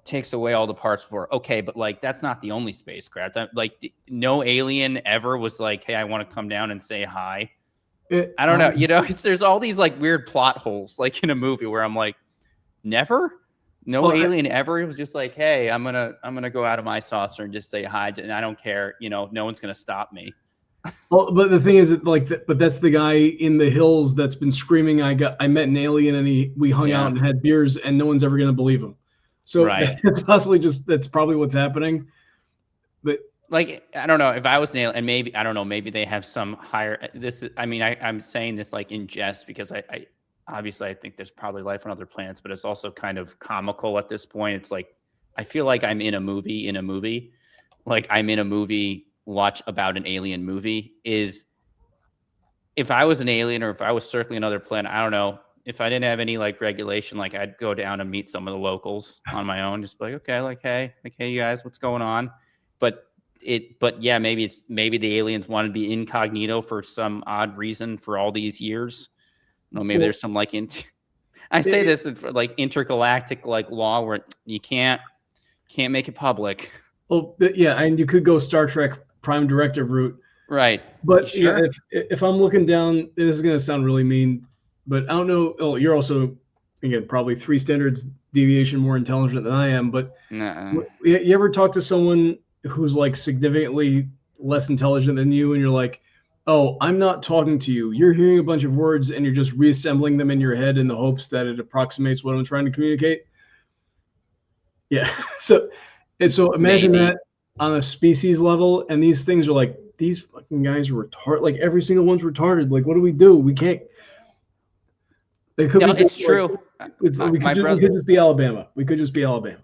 takes away all the parts for, okay, but like, that's not the only spacecraft. Like, no alien ever was like, hey, I want to come down and say hi. I don't know. There's all these like weird plot holes, like in a movie where I'm like, never. No alien ever. It was just like, hey, I'm gonna go out of my saucer and just say hi, and I don't care. No one's gonna stop me. Well, but the thing is that but that's the guy in the hills that's been screaming. I met an alien and we hung out and had beers, and no one's ever gonna believe him. So that's possibly that's probably what's happening. But like, I don't know if I was an alien, and maybe I don't know, maybe they have some higher. I'm saying this like in jest because I obviously, I think there's probably life on other planets, but it's also kind of comical at this point. It's like, I feel like I'm in a movie, like I'm in a movie, watch about an alien movie. If I was an alien or if I was circling another planet, I don't know, if I didn't have any like regulation, like I'd go down and meet some of the locals on my own, just be like, okay, like, hey, you guys, what's going on? But yeah, maybe the aliens want to be incognito for some odd reason for all these years. Maybe there's some like I say this like intergalactic like law where you can't make it public. Well, yeah, and you could go Star Trek Prime Directive route, right? But sure. If I'm looking down, this is gonna sound really mean, but I don't know. Oh, you're also again probably 3 standards deviation more intelligent than I am. But you ever talk to someone who's like significantly less intelligent than you, and you're like, oh, I'm not talking to you. You're hearing a bunch of words and you're just reassembling them in your head in the hopes that it approximates what I'm trying to communicate. Yeah. So imagine that on a species level, and these things are like, these fucking guys are retarded. Like every single one's retarded. Like, what do? We can't. It's true. We could just be Alabama. We could just be Alabama.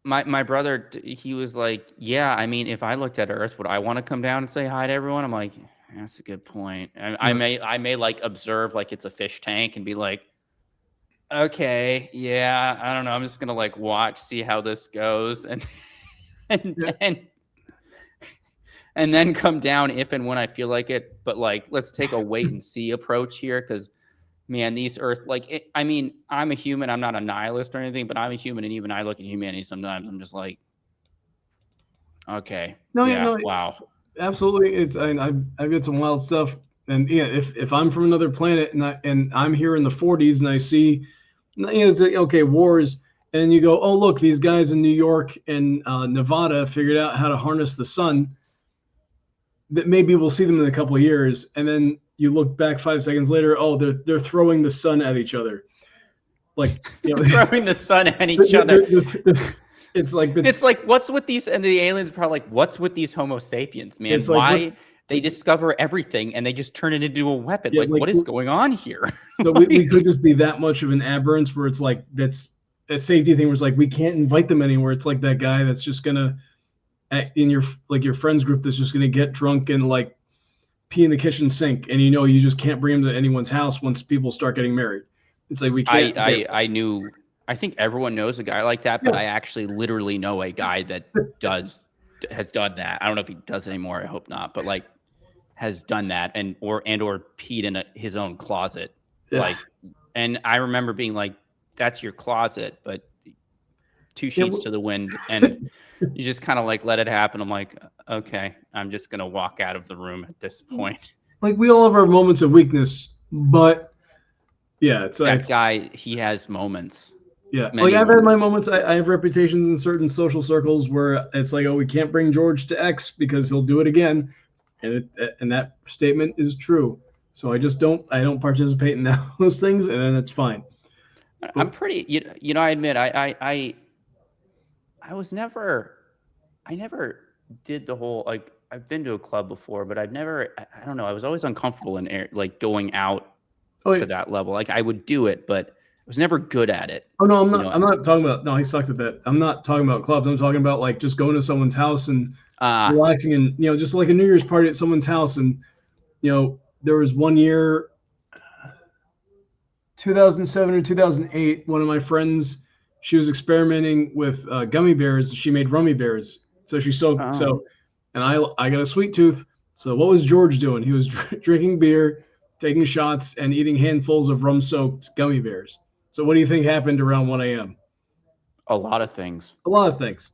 My brother, he was like, yeah, I mean, if I looked at Earth, would I want to come down and say hi to everyone? I'm like, that's a good point. I may like observe like it's a fish tank and be like, okay, yeah, I don't know. I'm just gonna like watch, see how this goes, and then come down if and when I feel like it. But like, let's take a wait and see approach here, because man, these Earth, like, I mean, I'm a human. I'm not a nihilist or anything, but I'm a human, and even I look at humanity sometimes. I'm just like, okay, wow. Absolutely, I've got some wild stuff, and yeah, if I'm from another planet and I'm here in the 40s and I see, it's like, okay, wars, and you go, oh look, these guys in New York and Nevada figured out how to harness the sun. That maybe we'll see them in a couple of years, and then you look back 5 seconds later, oh, they're throwing the sun at each other, like throwing the sun at each other. It's like what's with these, and the aliens are probably like, what's with these Homo sapiens, man? Why they discover everything and they just turn it into a weapon? Like what is going on here? So we could just be that much of an aberrance where it's like that's a safety thing where it's like we can't invite them anywhere. It's like that guy that's just gonna in your friends group that's just gonna get drunk and like pee in the kitchen sink, and you just can't bring him to anyone's house once people start getting married. It's like we can't. I think everyone knows a guy like that, but I actually literally know a guy that has done that. I don't know if he does it anymore. I hope not, but like has done that or peed in his own closet. Yeah. Like, and I remember being like, that's your closet, but 2 sheets to the wind, and you just kind of like let it happen. I'm like, okay, I'm just going to walk out of the room at this point. Like we all have our moments of weakness, but yeah, it's like that guy, he has moments. Yeah, like I've had my moments. I have reputations in certain social circles where it's like, oh, we can't bring George to X because he'll do it again, and that statement is true. So I don't participate in those things, and then it's fine. I'm pretty, I admit, I never did the whole, like, I've been to a club before, but I've never, I don't know, I was always uncomfortable in like going out to that level. Like I would do it, but I was never good at it. Oh no, I'm not. I'm not talking about. No, he sucked at that. I'm not talking about clubs. I'm talking about like just going to someone's house and relaxing, and just like a New Year's party at someone's house. And there was one year, 2007 or 2008, one of my friends she was experimenting with gummy bears. She made rummy bears. So she and I got a sweet tooth. So what was George doing? He was drinking beer, taking shots, and eating handfuls of rum-soaked gummy bears. So what do you think happened around 1 a.m.? A lot of things. A lot of things.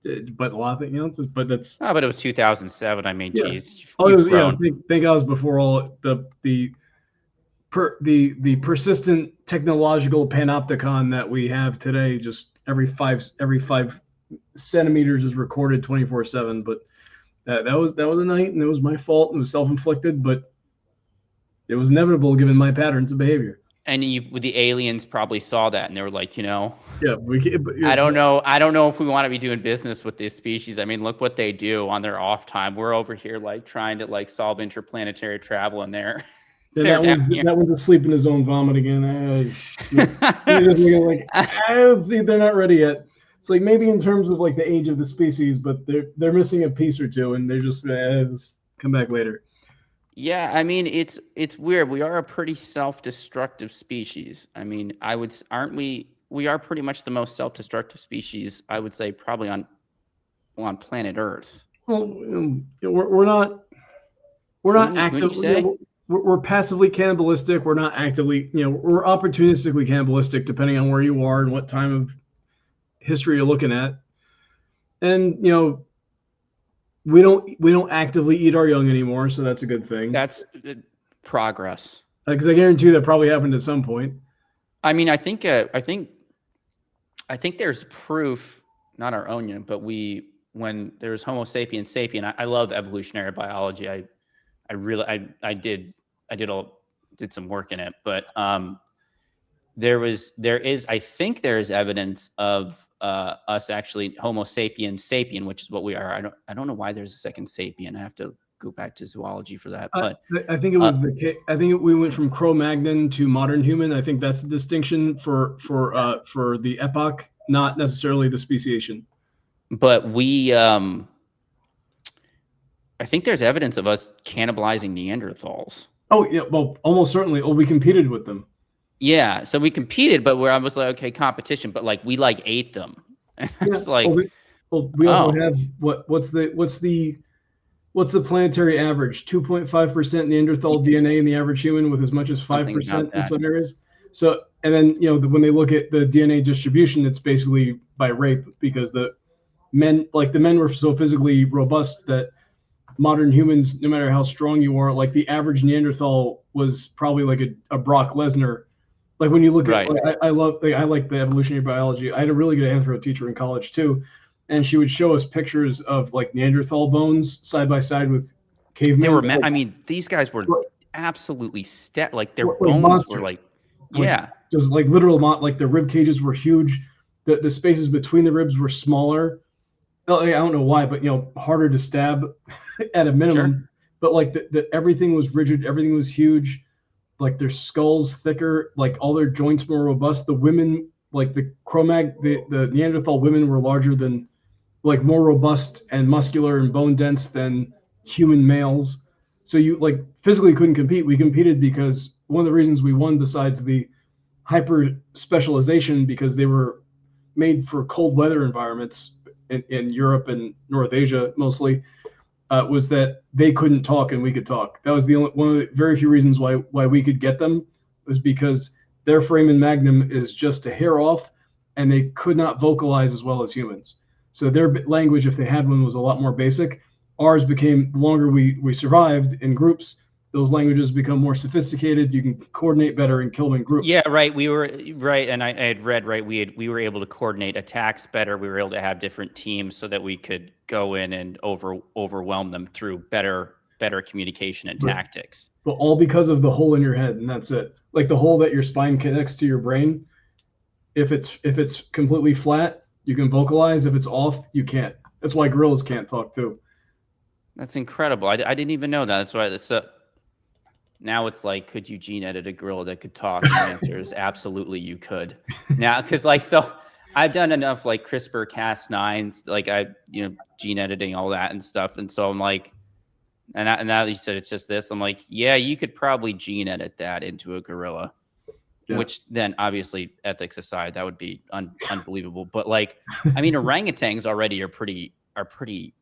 But a lot of things, but that's. Oh, but it was 2007. I mean, geez. Oh, it was, thank God it was before all the persistent technological panopticon that we have today. Just every five centimeters is recorded 24/7. But that was a night, and it was my fault. It was self-inflicted, but it was inevitable given my patterns of behavior. And the aliens probably saw that, and they were like, yeah, I don't know if we want to be doing business with this species. I mean, look what they do on their off time. We're over here like trying to like solve interplanetary travel, and they're that one's asleep in his own vomit again. Like, let's see, they're not ready yet. It's like maybe in terms of like the age of the species, but they're missing a piece or two, and they're just come back later. Yeah, I mean, it's weird. We are a pretty self-destructive species. I mean, aren't we? We are pretty much the most self-destructive species, I would say, probably on planet Earth. Well, we're not actively. We're passively cannibalistic. We're not actively. We're opportunistically cannibalistic, depending on where you are and what time of history you're looking at. And we don't actively eat our young anymore, so that's a good thing. That's progress. Because I guarantee that probably happened at some point. I mean, I think there's proof, not our own yet, but when there's Homo sapiens sapien. I love evolutionary biology. I did some work in it, but there is evidence of us actually Homo sapiens sapien, which is what we are. I don't know why there's a second sapien. I have to go back to zoology for that. But I think it was we went from Cro-Magnon to modern human. I think that's the distinction for the epoch, not necessarily the speciation. But I think there's evidence of us cannibalizing Neanderthals. Oh yeah, well, almost certainly. Oh, we competed with them. Yeah, so we competed, but I was like, okay, competition, but like we ate them. It's like, we also have what's the planetary average? 2.5% Neanderthal DNA in the average human, with as much as 5% in some areas. So, and then when they look at the DNA distribution, it's basically by rape, because the men were so physically robust that modern humans, no matter how strong you are, like the average Neanderthal was probably like a Brock Lesnar. Like when you look at, I like the evolutionary biology. I had a really good anthro teacher in college too, and she would show us pictures of like Neanderthal bones side by side with cavemen. They were, I mean, these guys were absolutely like their bones were like, yeah, just like literal, like the rib cages were huge. The spaces between the ribs were smaller. I don't know why, but harder to stab at a minimum. Sure. But like everything was rigid, everything was huge. Like their skulls thicker, like all their joints more robust. The women, like the Neanderthal women, were larger than, like more robust and muscular and bone dense than human males. So you like physically couldn't compete. We competed because one of the reasons we won, besides the hyper specialization, because they were made for cold weather environments in Europe and North Asia mostly, was that they couldn't talk and we could talk. That was one of the very few reasons why we could get them, was because their foramen magnum is just a hair off, and they could not vocalize as well as humans. So their language, if they had one, was a lot more basic. Ours became, the longer we survived in groups, those languages become more sophisticated. You can coordinate better and kill them in groups. Yeah, right. We were right, and I had read right. We were able to coordinate attacks better. We were able to have different teams so that we could go in and overwhelm them through better communication and tactics. But all because of the hole in your head, and that's it. Like the hole that your spine connects to your brain. If it's completely flat, you can vocalize. If it's off, you can't. That's why gorillas can't talk too. That's incredible. I didn't even know that. That's why now it's like, could you gene edit a gorilla that could talk? The answer is absolutely you could. Now, because so I've done enough like CRISPR-Cas9, like gene editing, all that and stuff. And so I'm like, and now you said it's just this. I'm like, yeah, you could probably gene edit that into a gorilla. which then obviously ethics aside, that would be unbelievable. But like, I mean, orangutans already are pretty,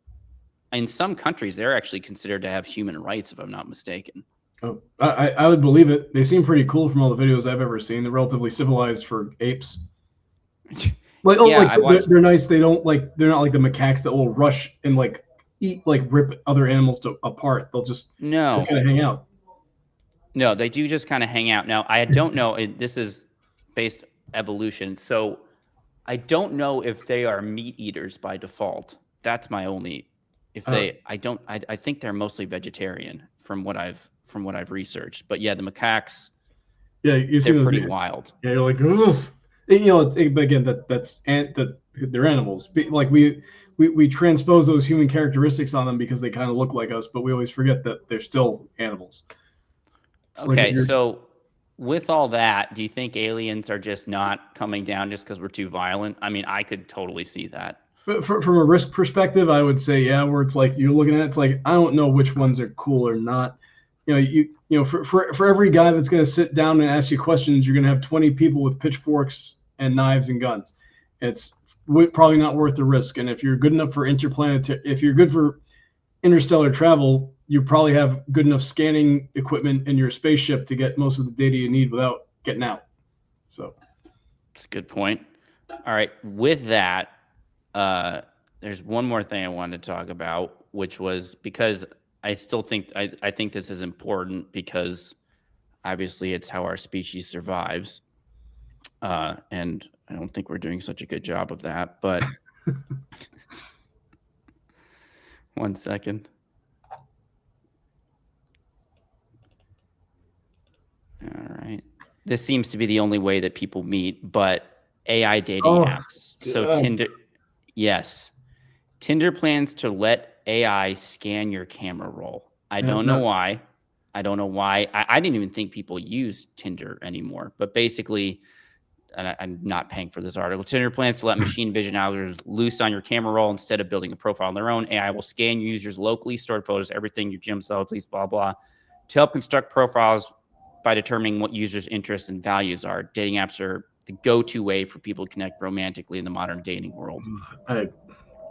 in some countries, they're actually considered to have human rights, if I'm not mistaken. Oh, I would believe it. They seem pretty cool from all the videos I've ever seen. They're relatively civilized for apes. Like, they're nice. They're not like the macaques that will rush and like eat, like rip other animals apart. They'll just kind of hang out. No, they do just kind of hang out. Now, I don't know. This is based evolution, so I don't know if they are meat eaters by default. That's my only. If they, I think they're mostly vegetarian from what I've researched. But yeah, the macaques. Yeah, they're pretty wild. Yeah, you're like, oof. But again, they're animals. Like we transpose those human characteristics on them because they kind of look like us, but we always forget that they're still animals. Okay, so with all that, do you think aliens are just not coming down just because we're too violent? I mean, I could totally see that. But from a risk perspective, I would say, yeah, where it's like you're looking at it, it's like, I don't know which ones are cool or not. For every guy that's going to sit down and ask you questions, you're going to have 20 people with pitchforks and knives and guns. It's probably not worth the risk. And if you're good enough for if you're good for interstellar travel, you probably have good enough scanning equipment in your spaceship to get most of the data you need without getting out. So that's a good point. All right. With that, there's one more thing I wanted to talk about, which was because I still think I think this is important because obviously it's how our species survives. And I don't think we're doing such a good job of that, but one second. All right. This seems to be the only way that people meet, but AI dating apps. So Tinder, yes. Tinder plans to let AI scan your camera roll. I don't know why. I don't know why. I didn't even think people use Tinder anymore, but basically, and I'm not paying for this article. Tinder plans to let machine vision algorithms loose on your camera roll instead of building a profile on their own. AI will scan users' locally stored photos, everything, your gym cell, please, blah, blah, to help construct profiles by determining what users' interests and values are. Dating apps are the go-to way for people to connect romantically in the modern dating world.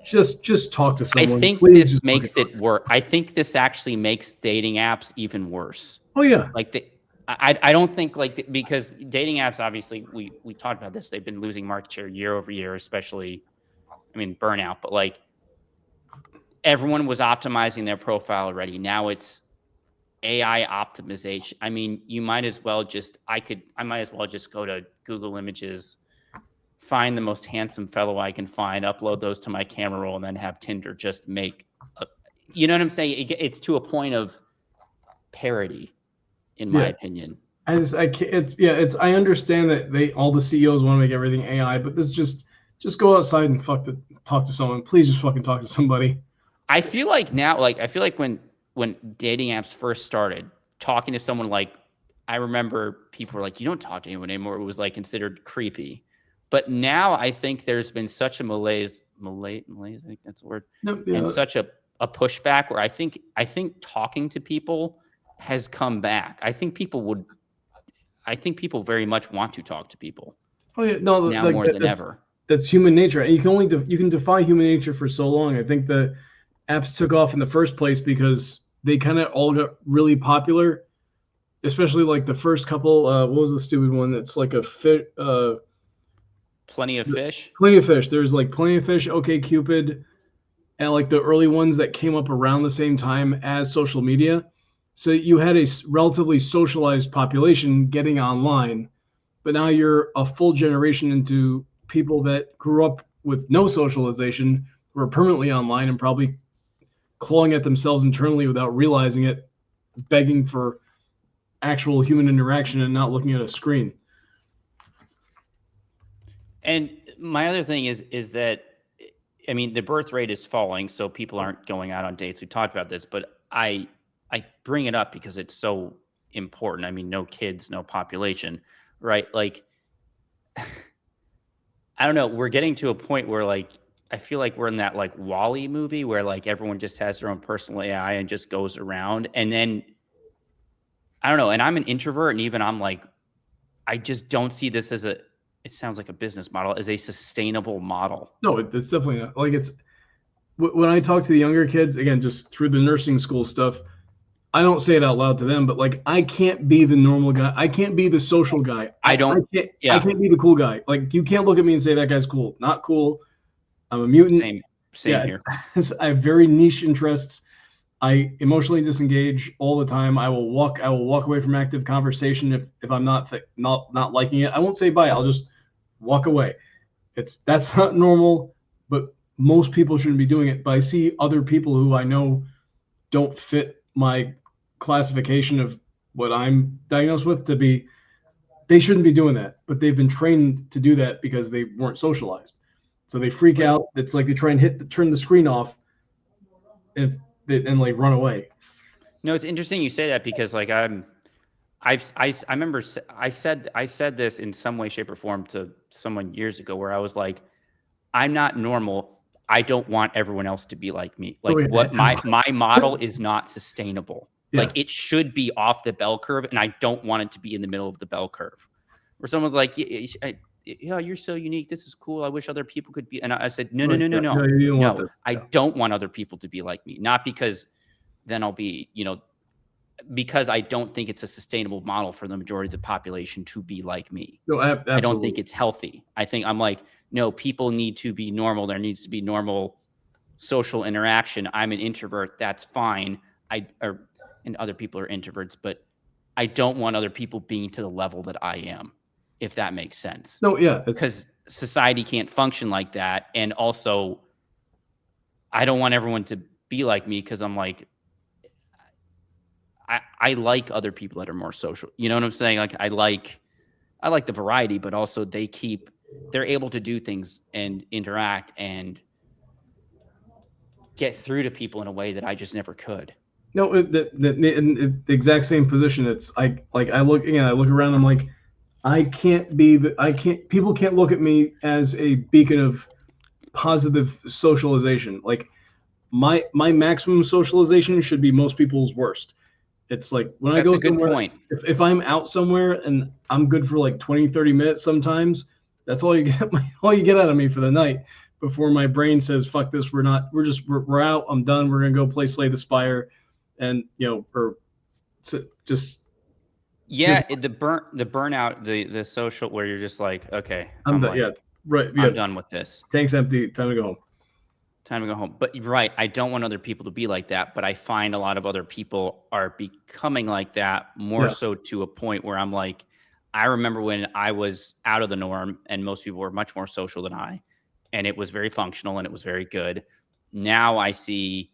Just talk to someone. I think this makes it worse. I think this actually makes dating apps even worse. Oh yeah. Like I don't think because dating apps, obviously we talked about this. They've been losing market share year over year, especially, I mean, burnout, but like everyone was optimizing their profile already. Now it's AI optimization. I mean, you might as well I might as well just go to Google Images, find the most handsome fellow I can find, upload those to my camera roll, and then have Tinder just make you know what I'm saying? It's to a point of parody, in my opinion. I understand that all the CEOs want to make everything AI, but this just go outside and talk to someone. Please just fucking talk to somebody. I feel like now, when dating apps first started, talking to someone, like, I remember people were like, you don't talk to anyone anymore. It was like considered creepy. But now I think there's been such a malaise, I think that's the word, and such a pushback where I think talking to people has come back. I think people very much want to talk to people. Oh yeah, no, now more than ever. That's human nature. You can defy human nature for so long. I think the apps took off in the first place because they kind of all got really popular, especially like the first couple. What was the stupid one? That's like a fit. Plenty of Fish. Plenty of Fish. There's like Plenty of Fish, OkCupid, and like the early ones that came up around the same time as social media. So you had a relatively socialized population getting online, but now you're a full generation into people that grew up with no socialization, who are permanently online and probably clawing at themselves internally without realizing it, begging for actual human interaction and not looking at a screen. And my other thing is that, I mean, the birth rate is falling, so people aren't going out on dates. We talked about this, but I bring it up because it's so important. I mean, no kids, no population, right? Like, I don't know. We're getting to a point where, like, I feel like we're in that like WALL-E movie where like everyone just has their own personal AI and just goes around. And then I don't know. And I'm an introvert, and even I'm like, I just don't see this as it sounds like a business model, as a sustainable model. No, it's definitely not. Like, it's when I talk to the younger kids, again, just through the nursing school stuff, I don't say it out loud to them, but like, I can't be the normal guy. I can't be the social guy. I can't be the cool guy. Like, you can't look at me and say that guy's cool. Not cool. I'm a mutant. Same here. I have very niche interests. I emotionally disengage all the time. I will walk away from active conversation if I'm not liking it. I won't say bye. I'll just walk away. That's not normal, but most people shouldn't be doing it. But I see other people who I know don't fit my classification of what I'm diagnosed with to be. They shouldn't be doing that, but they've been trained to do that because they weren't socialized. So they freak out. It's like they try and turn the screen off and like run away. No, it's interesting you say that, because like I remember I said this in some way, shape, or form to someone years ago, where I was like, I'm not normal. I don't want everyone else to be like me. Like, what my model is not sustainable. Yeah. Like, it should be off the bell curve, and I don't want it to be in the middle of the bell curve. Where someone's like, yeah, you're so unique. This is cool. I wish other people could be. And I said, no. I don't want other people to be like me. Not because then I'll be, because I don't think it's a sustainable model for the majority of the population to be like me. No, absolutely. I don't think it's healthy. I think I'm like, no, people need to be normal. There needs to be normal social interaction. I'm an introvert. That's fine. And other people are introverts, but I don't want other people being to the level that I am, if that makes sense. No, yeah. Because society can't function like that. And also, I don't want everyone to be like me, because I'm like, I like other people that are more social. You know what I'm saying? Like, I like the variety, but also they're able to do things and interact and get through to people in a way that I just never could. No, in the exact same position. It's I look around, I'm like, people can't look at me as a beacon of positive socialization. Like, my maximum socialization should be most people's worst. It's like, when I go somewhere, if I'm out somewhere and I'm good for like 20, 30 minutes sometimes, that's all you get out of me for the night, before my brain says, fuck this, we're out, I'm done, we're going to go play Slay the Spire. And, the burnout, the social, where you're just like, okay, I'm done. Yeah. Right. Yeah. I'm done with this. Tank's empty. Time to go home. But you're right. I don't want other people to be like that, but I find a lot of other people are becoming like that, more so to a point where I'm like, I remember when I was out of the norm and most people were much more social than I, and it was very functional and it was very good. Now I see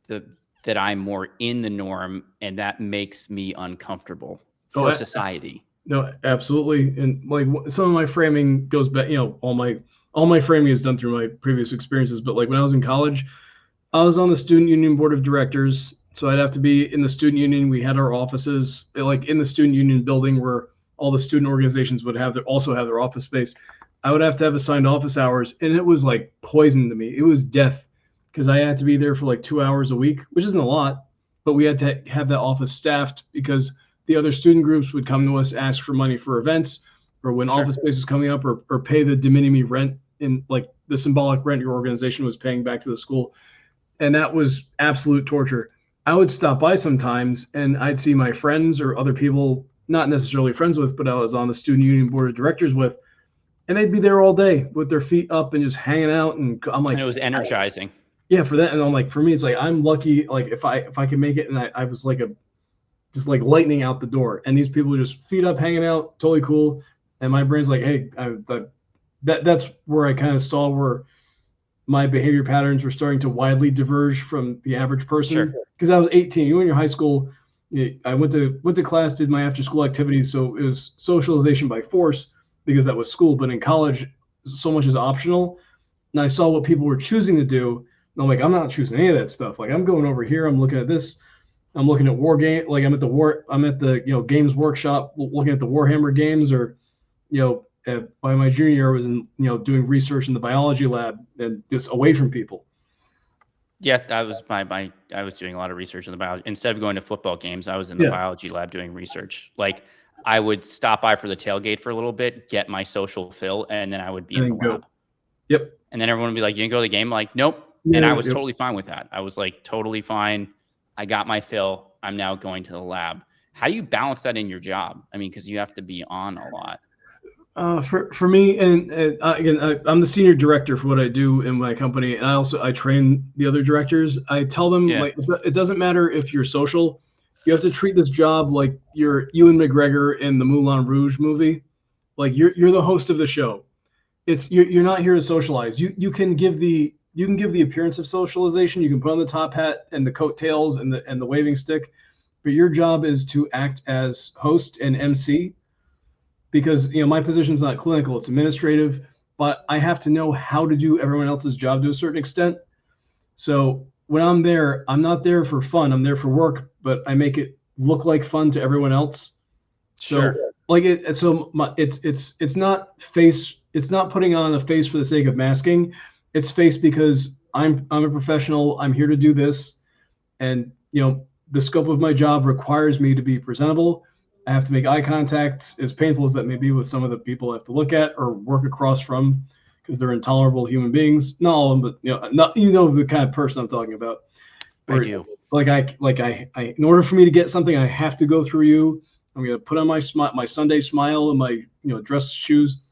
that I'm more in the norm, and that makes me uncomfortable for society. No, absolutely. And like, some of my framing goes back, all my framing is done through my previous experiences. But like, when I was in college, I was on the student union board of directors. So I'd have to be in the student union. We had our offices like in the student union building, where all the student organizations would also have their office space. I would have to have assigned office hours, and it was like poison to me. It was death, because I had to be there for like 2 hours a week, which isn't a lot, but we had to have that office staffed, because the other student groups would come to us, ask for money for events, or when office space was coming up, or pay the de minimis rent, in like the symbolic rent your organization was paying back to the school. And that was absolute torture. I would stop by sometimes and I'd see my friends or other people, not necessarily friends with, but I was on the student union board of directors with, and they'd be there all day with their feet up and just hanging out. And I'm like, and it was energizing. Yeah, for that. And I'm like, for me, it's like, I'm lucky. Like, if I can make it, and I was like just like lightning out the door, and these people are just feet up, hanging out, totally cool. And my brain's like, hey, that's where I kind of saw where my behavior patterns were starting to widely diverge from the average person. Because I was 18. You, in your high school, I went to class, did my after school activities, so it was socialization by force, because that was school. But in college, so much is optional. And I saw what people were choosing to do. And I'm like, I'm not choosing any of that stuff. Like, I'm going over here, I'm looking at this, I'm looking at war game, like I'm at the games workshop looking at the Warhammer games, or by my junior year I was in doing research in the biology lab, and just away from people. Yeah, that was I was doing a lot of research in the biology. Instead of going to football games, I was in the biology lab doing research. Like, I would stop by for the tailgate for a little bit, get my social fill, and then I would be in the lab. Yep. And then everyone would be like, "You didn't go to the game?" I'm like, nope. Yeah, and I was totally fine with that. I was like, totally fine. I got my fill. I'm now going to the lab. How do you balance that in your job? I mean, because you have to be on a lot. For me, and again, I'm the senior director for what I do in my company, and I train the other directors. I tell them like it doesn't matter if you're social, you have to treat this job like you're Ewan McGregor in the Moulin Rouge movie, like you're the host of the show. You're not here to socialize. You can give the appearance of socialization. You can put on the top hat and the coattails and the waving stick, but your job is to act as host and MC. Because my position is not clinical, it's administrative, but I have to know how to do everyone else's job to a certain extent. So when I'm there, I'm not there for fun. I'm there for work, but I make it look like fun to everyone else. Sure. So like it's not face. It's not putting on a face for the sake of masking. It's face because I'm a professional. I'm here to do this, and the scope of my job requires me to be presentable. I have to make eye contact, as painful as that may be, with some of the people I have to look at or work across from, because they're intolerable human beings. Not all of them, but not the kind of person I'm talking about. I do. I in order for me to get something, I have to go through you. I'm gonna put on my Sunday smile and my dress shoes.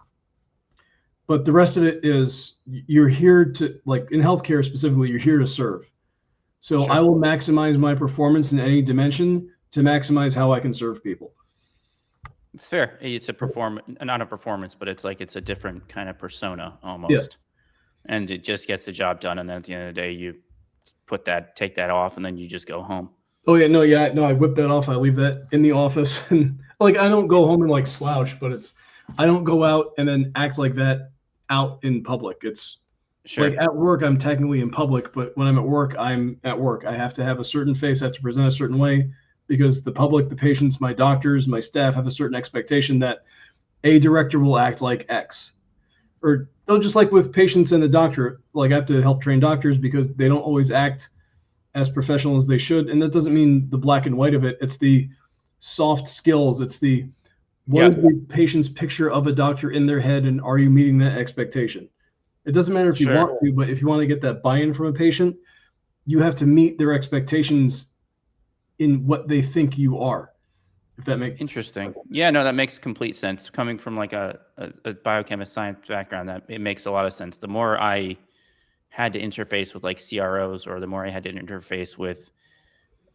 But the rest of it is you're here to, like in healthcare specifically, you're here to serve. So I will maximize my performance in any dimension to maximize how I can serve people. It's fair. It's a not a performance, but it's like it's a different kind of persona almost. Yeah. And it just gets the job done. And then at the end of the day, you take that off, and then you just go home. Oh yeah, no, I whip that off. I leave that in the office, and like I don't go home and like slouch, but I don't go out and then act like that out in public. It's like at work, I'm technically in public, but when I'm at work, I'm at work. I have to have a certain face. I have to present a certain way, because the public, the patients, my doctors, my staff have a certain expectation that a director will act like X. Or just like with patients and the doctor, like I have to help train doctors because they don't always act as professional as they should. And that doesn't mean the black and white of it. It's the soft skills. It's what is the patient's picture of a doctor in their head, and are you meeting that expectation? It doesn't matter if you want to, but if you want to get that buy-in from a patient, you have to meet their expectations in what they think you are, if that makes interesting. Yeah, no, that makes complete sense. Coming from like a biochemist science background, that it makes a lot of sense. The more I had to interface with like CROs, or the more I had to interface with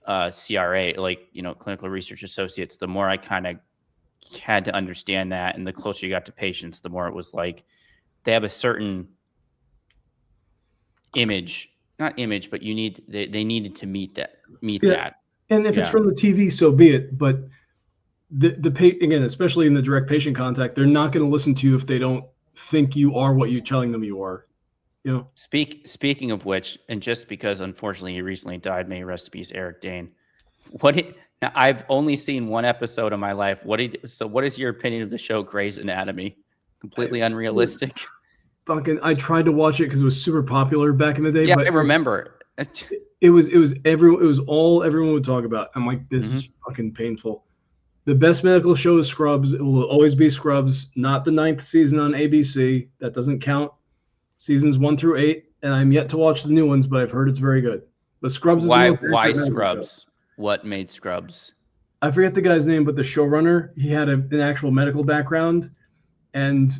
CRA, like clinical research associates, the more I kind of had to understand that. And the closer you got to patients, the more it was like they have a certain image, not image, but they needed to meet that. And if it's from the TV, so be it. But again, especially in the direct patient contact, they're not going to listen to you if they don't think you are what you're telling them you are. Speaking of which, and just because unfortunately he recently died, may rest in peace, Eric Dane. Now I've only seen one episode of my life. What is your opinion of the show Grey's Anatomy? Completely unrealistic. I tried to watch it because it was super popular back in the day. Yeah, but I remember. It was all everyone would talk about. I'm like, this is fucking painful. The best medical show is Scrubs. It will always be Scrubs, not the 9th season on ABC. That doesn't count. Seasons 1 through 8, and I'm yet to watch the new ones, but I've heard it's very good. But Scrubs is why Scrubs? What made Scrubs? I forget the guy's name, but the showrunner, he had an actual medical background, and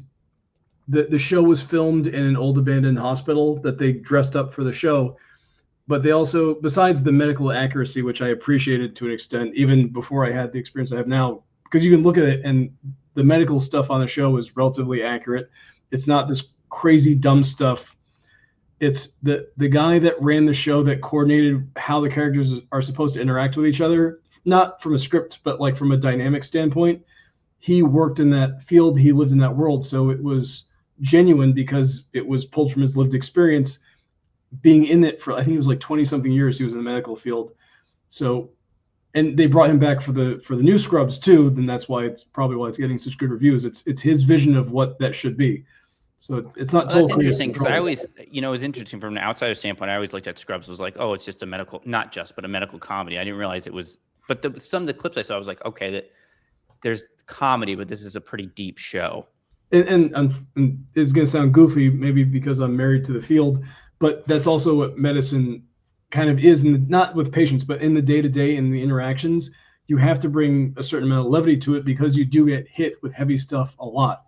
the show was filmed in an old abandoned hospital that they dressed up for the show. But they also, besides the medical accuracy, which I appreciated to an extent, even before I had the experience I have now, because you can look at it and the medical stuff on the show is relatively accurate. It's not this crazy dumb stuff. It's the guy that ran the show that coordinated how the characters are supposed to interact with each other, not from a script, but like from a dynamic standpoint. He worked in that field. He lived in that world. So it was genuine because it was pulled from his lived experience. Being in it for, I think it was like 20 something years, he was in the medical field. So, and they brought him back for the new Scrubs too. Then that's why it's getting such good reviews. It's his vision of what that should be. So it's not. That's interesting because I always, it's interesting from an outsider standpoint. I always looked at Scrubs was like, oh, it's just a medical, not just, but a medical comedy. I didn't realize it was. But some of the clips I saw, I was like, okay, there's comedy, but this is a pretty deep show. And it's going to sound goofy, maybe because I'm married to the field, but that's also what medicine kind of is, not with patients, but in the day-to-day, in the interactions. You have to bring a certain amount of levity to it because you do get hit with heavy stuff a lot.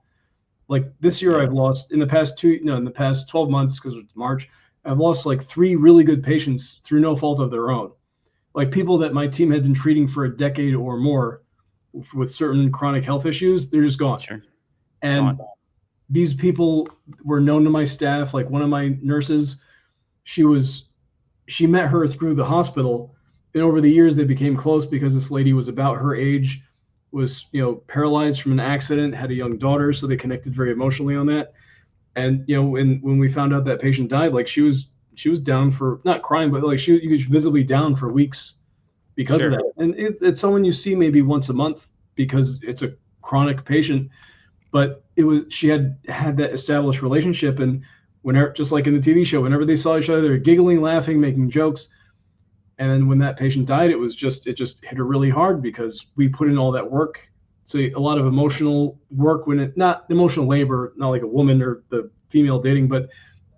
Like this year, I've lost in the past 12 months, because it's March, I've lost like 3 really good patients through no fault of their own. Like people that my team had been treating for a decade or more with certain chronic health issues, they're just gone. Sure. And these people were known to my staff. Like one of my nurses, she met her through the hospital, and over the years they became close because this lady was about her age, was paralyzed from an accident, had a young daughter, so they connected very emotionally on that. And when we found out that patient died, like she was down for, not crying, but like you was visibly down for weeks because of that. And it's someone you see maybe once a month because it's a chronic patient. But she had that established relationship, and whenever, just like in the TV show, whenever they saw each other, they were giggling, laughing, making jokes. And then when that patient died, it just hit her really hard because we put in all that work. So a lot of emotional work, not emotional labor, not like a woman or the female dating, but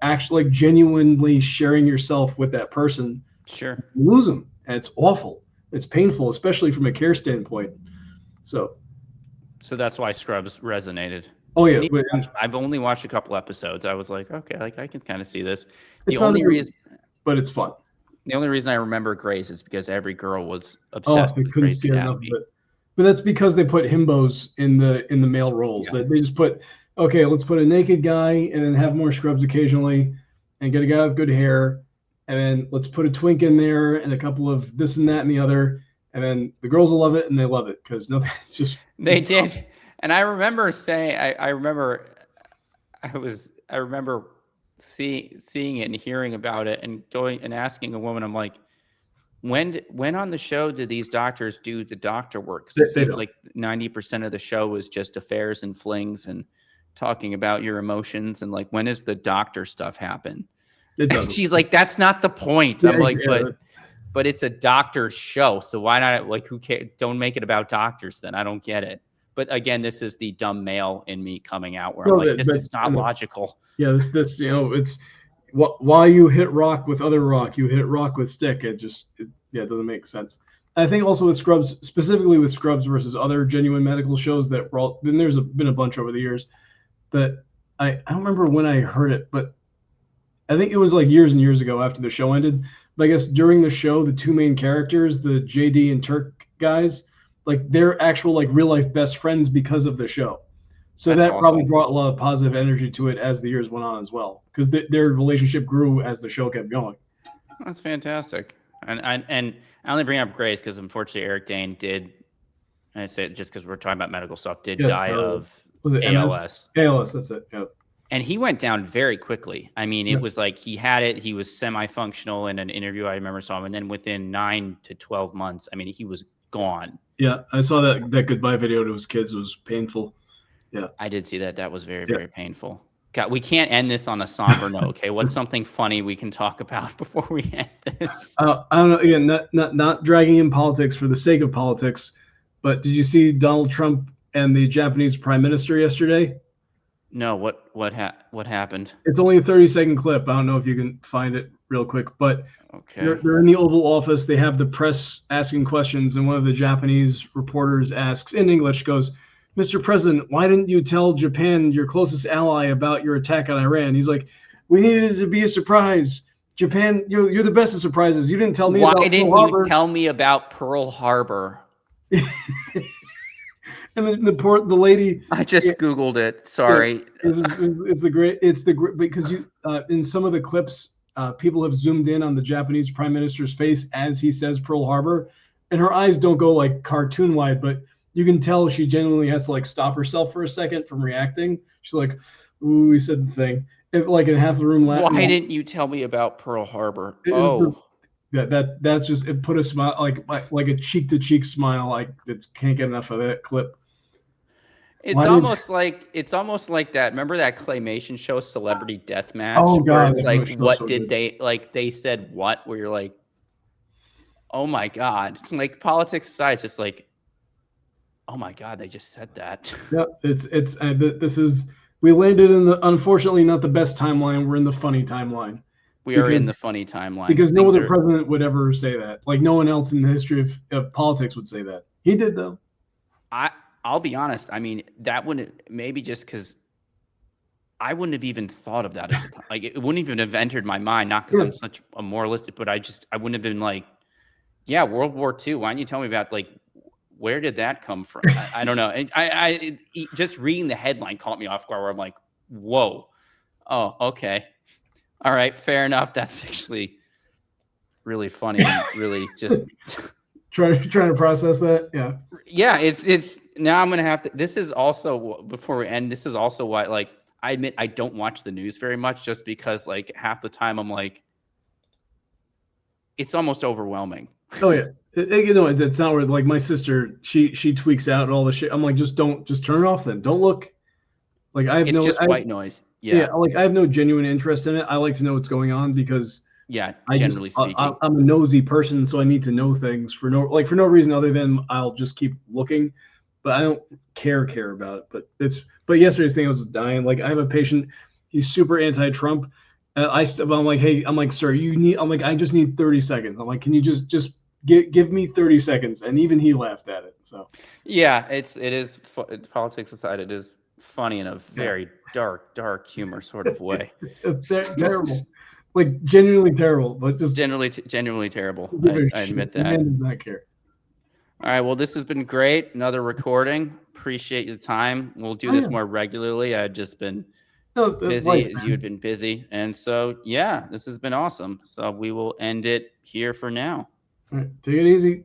actually like genuinely sharing yourself with that person. Sure. You lose them, and it's awful. It's painful, especially from a care standpoint. So that's why Scrubs resonated. Oh yeah, I've only watched a couple episodes. I was like, okay, like I can kind of see this. The only reason, but it's fun. The only reason I remember Grace is because every girl was obsessed with Grey's Anatomy. But that's because they put himbos in the male roles. That they just put, okay, let's put a naked guy and then have more scrubs occasionally, and get a guy with good hair, and then let's put a twink in there and a couple of this and that and the other. And then the girls will love it, and they love it because it's just they did. And I remember saying, I remember seeing it and hearing about it, and going and asking a woman, I'm like, when on the show did these doctors do the doctor work? Because it seems like 90% of the show was just affairs and flings and talking about your emotions, and like, when does the doctor stuff happen? She's like, that's not the point. I'm like, but it's a doctor's show, so why not? Like, who cares? Don't make it about doctors then. I don't get it. But again, this is the dumb male in me coming out, where I'm like, this is not logical. Yeah, this it's why you hit rock with other rock, you hit rock with stick. It doesn't make sense. I think also with Scrubs, specifically with Scrubs versus other genuine medical shows that then there's been a bunch over the years, but I don't remember when I heard it, but I think it was like years and years ago after the show ended. But I guess during the show, the 2 main characters, the JD and Turk guys, like they're actual like real life best friends because of the show. So that's awesome. Probably brought a lot of positive energy to it as the years went on as well, because their relationship grew as the show kept going. That's fantastic. And I only bring up Grace because unfortunately Eric Dane did, and I say it just because we're talking about medical stuff, die of ALS. ALS, that's it. Yeah. And he went down very quickly. I mean, it was like he had it. He was semi-functional in an interview I remember saw him, and then within 9 to 12 months, I mean, he was gone. Yeah, I saw that goodbye video to his kids. It was painful. Yeah, I did see that. That was very, very painful. God, we can't end this on a somber note. Okay, what's something funny we can talk about before we end this? I don't know. Again, not dragging in politics for the sake of politics, but did you see Donald Trump and the Japanese Prime Minister yesterday? No. What happened? It's only a 30-second clip. I don't know if you can find it real quick, but they're in the Oval Office. They have the press asking questions, and one of the Japanese reporters asks in English, goes, "Mr. President, why didn't you tell Japan, your closest ally, about your attack on Iran?" He's like, "We needed it to be a surprise. Japan, you're the best of surprises. You didn't tell me about Pearl Harbor." Why didn't you tell me about Pearl Harbor? And the lady. I just Googled it. Sorry. Because you in some of the clips, people have zoomed in on the Japanese Prime Minister's face as he says Pearl Harbor, and her eyes don't go like cartoon wide, but you can tell she genuinely has to like stop herself for a second from reacting. She's like, "Ooh, he said the thing." Like in half the room laughing. Why didn't you tell me about Pearl Harbor? That's just, it put a smile, like a cheek to cheek smile. Like it can't get enough of that clip. It's almost like that. Remember that claymation show, Celebrity Deathmatch? Oh God! It's like, what did they like? They said what? Where you're like, oh my God! It's like politics aside, it's just like, Oh my God, they just said that. Yeah, this is we landed in the unfortunately not the best timeline. We're in the funny timeline. We are in the funny timeline because no other president would ever say that. Like no one else in the history of politics would say that. He did though. I'll be honest. I mean, that wouldn't maybe just because I wouldn't have even thought of that as like it wouldn't even have entered my mind. Not because I'm such a moralistic, but I wouldn't have been like, yeah, World War II. Why don't you tell me about like where did that come from? I don't know. I just reading the headline caught me off guard. Where I'm like, whoa, oh, okay, all right, fair enough. That's actually really funny and really just trying to process that. Yeah. It's now I'm gonna have to. This is also before we end. This is also why like. I admit I don't watch the news very much just because like half the time I'm like, it's almost overwhelming. Oh yeah. It's not where like my sister, she tweaks out all the shit. I'm like, just turn it off then. Don't look. Like it's just white noise. Yeah. Like I have no genuine interest in it. I like to know what's going on because generally speaking. I'm a nosy person, so I need to know things for no reason other than I'll just keep looking. But I don't care about it. But yesterday's thing I was dying. Like I have a patient, he's super anti-Trump. I'm like, hey, sir, I just need 30 seconds. I'm like, can you just give me 30 seconds? And even he laughed at it. So yeah, it is politics aside, it is funny in a very dark humor sort of way. Terrible, like genuinely terrible, but just genuinely terrible. I admit that. Man does not care. All right. Well, this has been great. Another recording. Appreciate your time. We'll do this more regularly. I've just been busy as you had been busy. And so, yeah, this has been awesome. So we will end it here for now. All right. Take it easy.